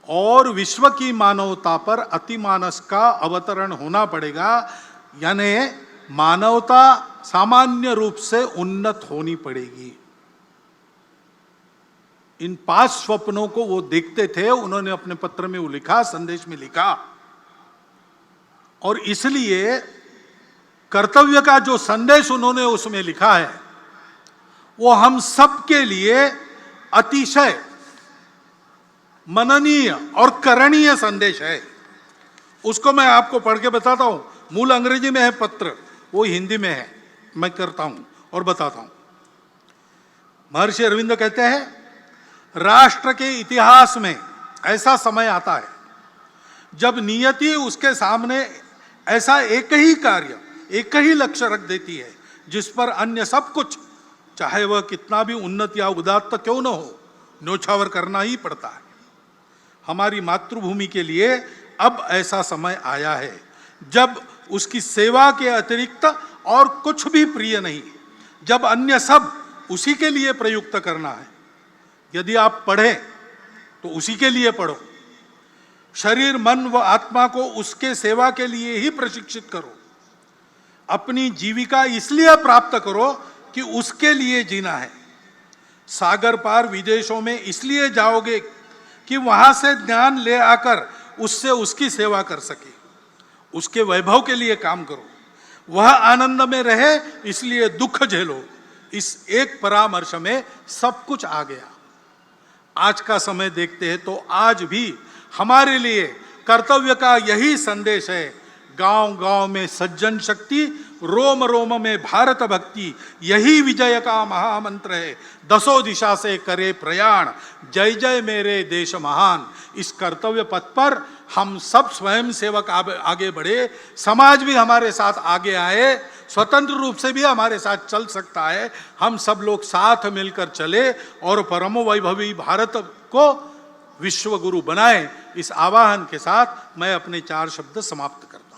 और विश्व की मानवता पर अतिमानस का अवतरण होना पड़ेगा। यानी मानवता सामान्य रूप से उन्नत होनी पड़ेगी। इन 5 स्वप्नों को वो देखते थे। उन्होंने अपने पत्र में वो लिखा, संदेश में लिखा। और इसलिए कर्तव्य का जो संदेश उन्होंने उसमें लिखा है वो हम सब के लिए अतिशय मननीय और करणीय संदेश है। उसको मैं आपको पढ़ के बताता हूं। मूल अंग्रेजी में है पत्र, वो हिंदी में है, मैं करता हूं और बताता हूं। महर्षि अरविंद कहते हैं, राष्ट्र के इतिहास में ऐसा समय आता है जब नियति उसके सामने ऐसा एक ही कार्य, एक ही लक्ष्य रख देती है जिस पर अन्य सब कुछ, चाहे वह कितना भी उन्नत या उदात्त क्यों न हो, न्योछावर करना ही पड़ता है। हमारी मातृभूमि के लिए अब ऐसा समय आया है जब उसकी सेवा के अतिरिक्त और कुछ भी प्रिय नहीं, जब अन्य सब उसी के लिए प्रयुक्त करना है। यदि आप पढ़ें तो उसी के लिए पढ़ो। शरीर, मन व आत्मा को उसके सेवा के लिए ही प्रशिक्षित करो। अपनी जीविका इसलिए प्राप्त करो कि उसके लिए जीना है। सागर पार विदेशों में इसलिए जाओगे कि वहां से ज्ञान ले आकर उससे उसकी सेवा कर सके। उसके वैभव के लिए काम करो। वह आनंद में रहे इसलिए दुख झेलो। इस एक परामर्श में सब कुछ आ गया। आज का समय देखते हैं तो आज भी हमारे लिए कर्तव्य का यही संदेश है। गांव गांव में सज्जन शक्ति, रोम रोम में भारत भक्ति, यही विजय का महामंत्र है। दसों दिशा से करे प्रयाण, जय जय मेरे देश महान। इस कर्तव्य पथ पर हम सब स्वयं सेवक आगे बढ़े। समाज भी हमारे साथ आगे आए, स्वतंत्र रूप से भी हमारे साथ चल सकता है। हम सब लोग साथ मिलकर चले और परम वैभवी भारत को विश्व गुरु बनाए। इस आवाहन के साथ मैं अपने 4 शब्द समाप्त करता हूं।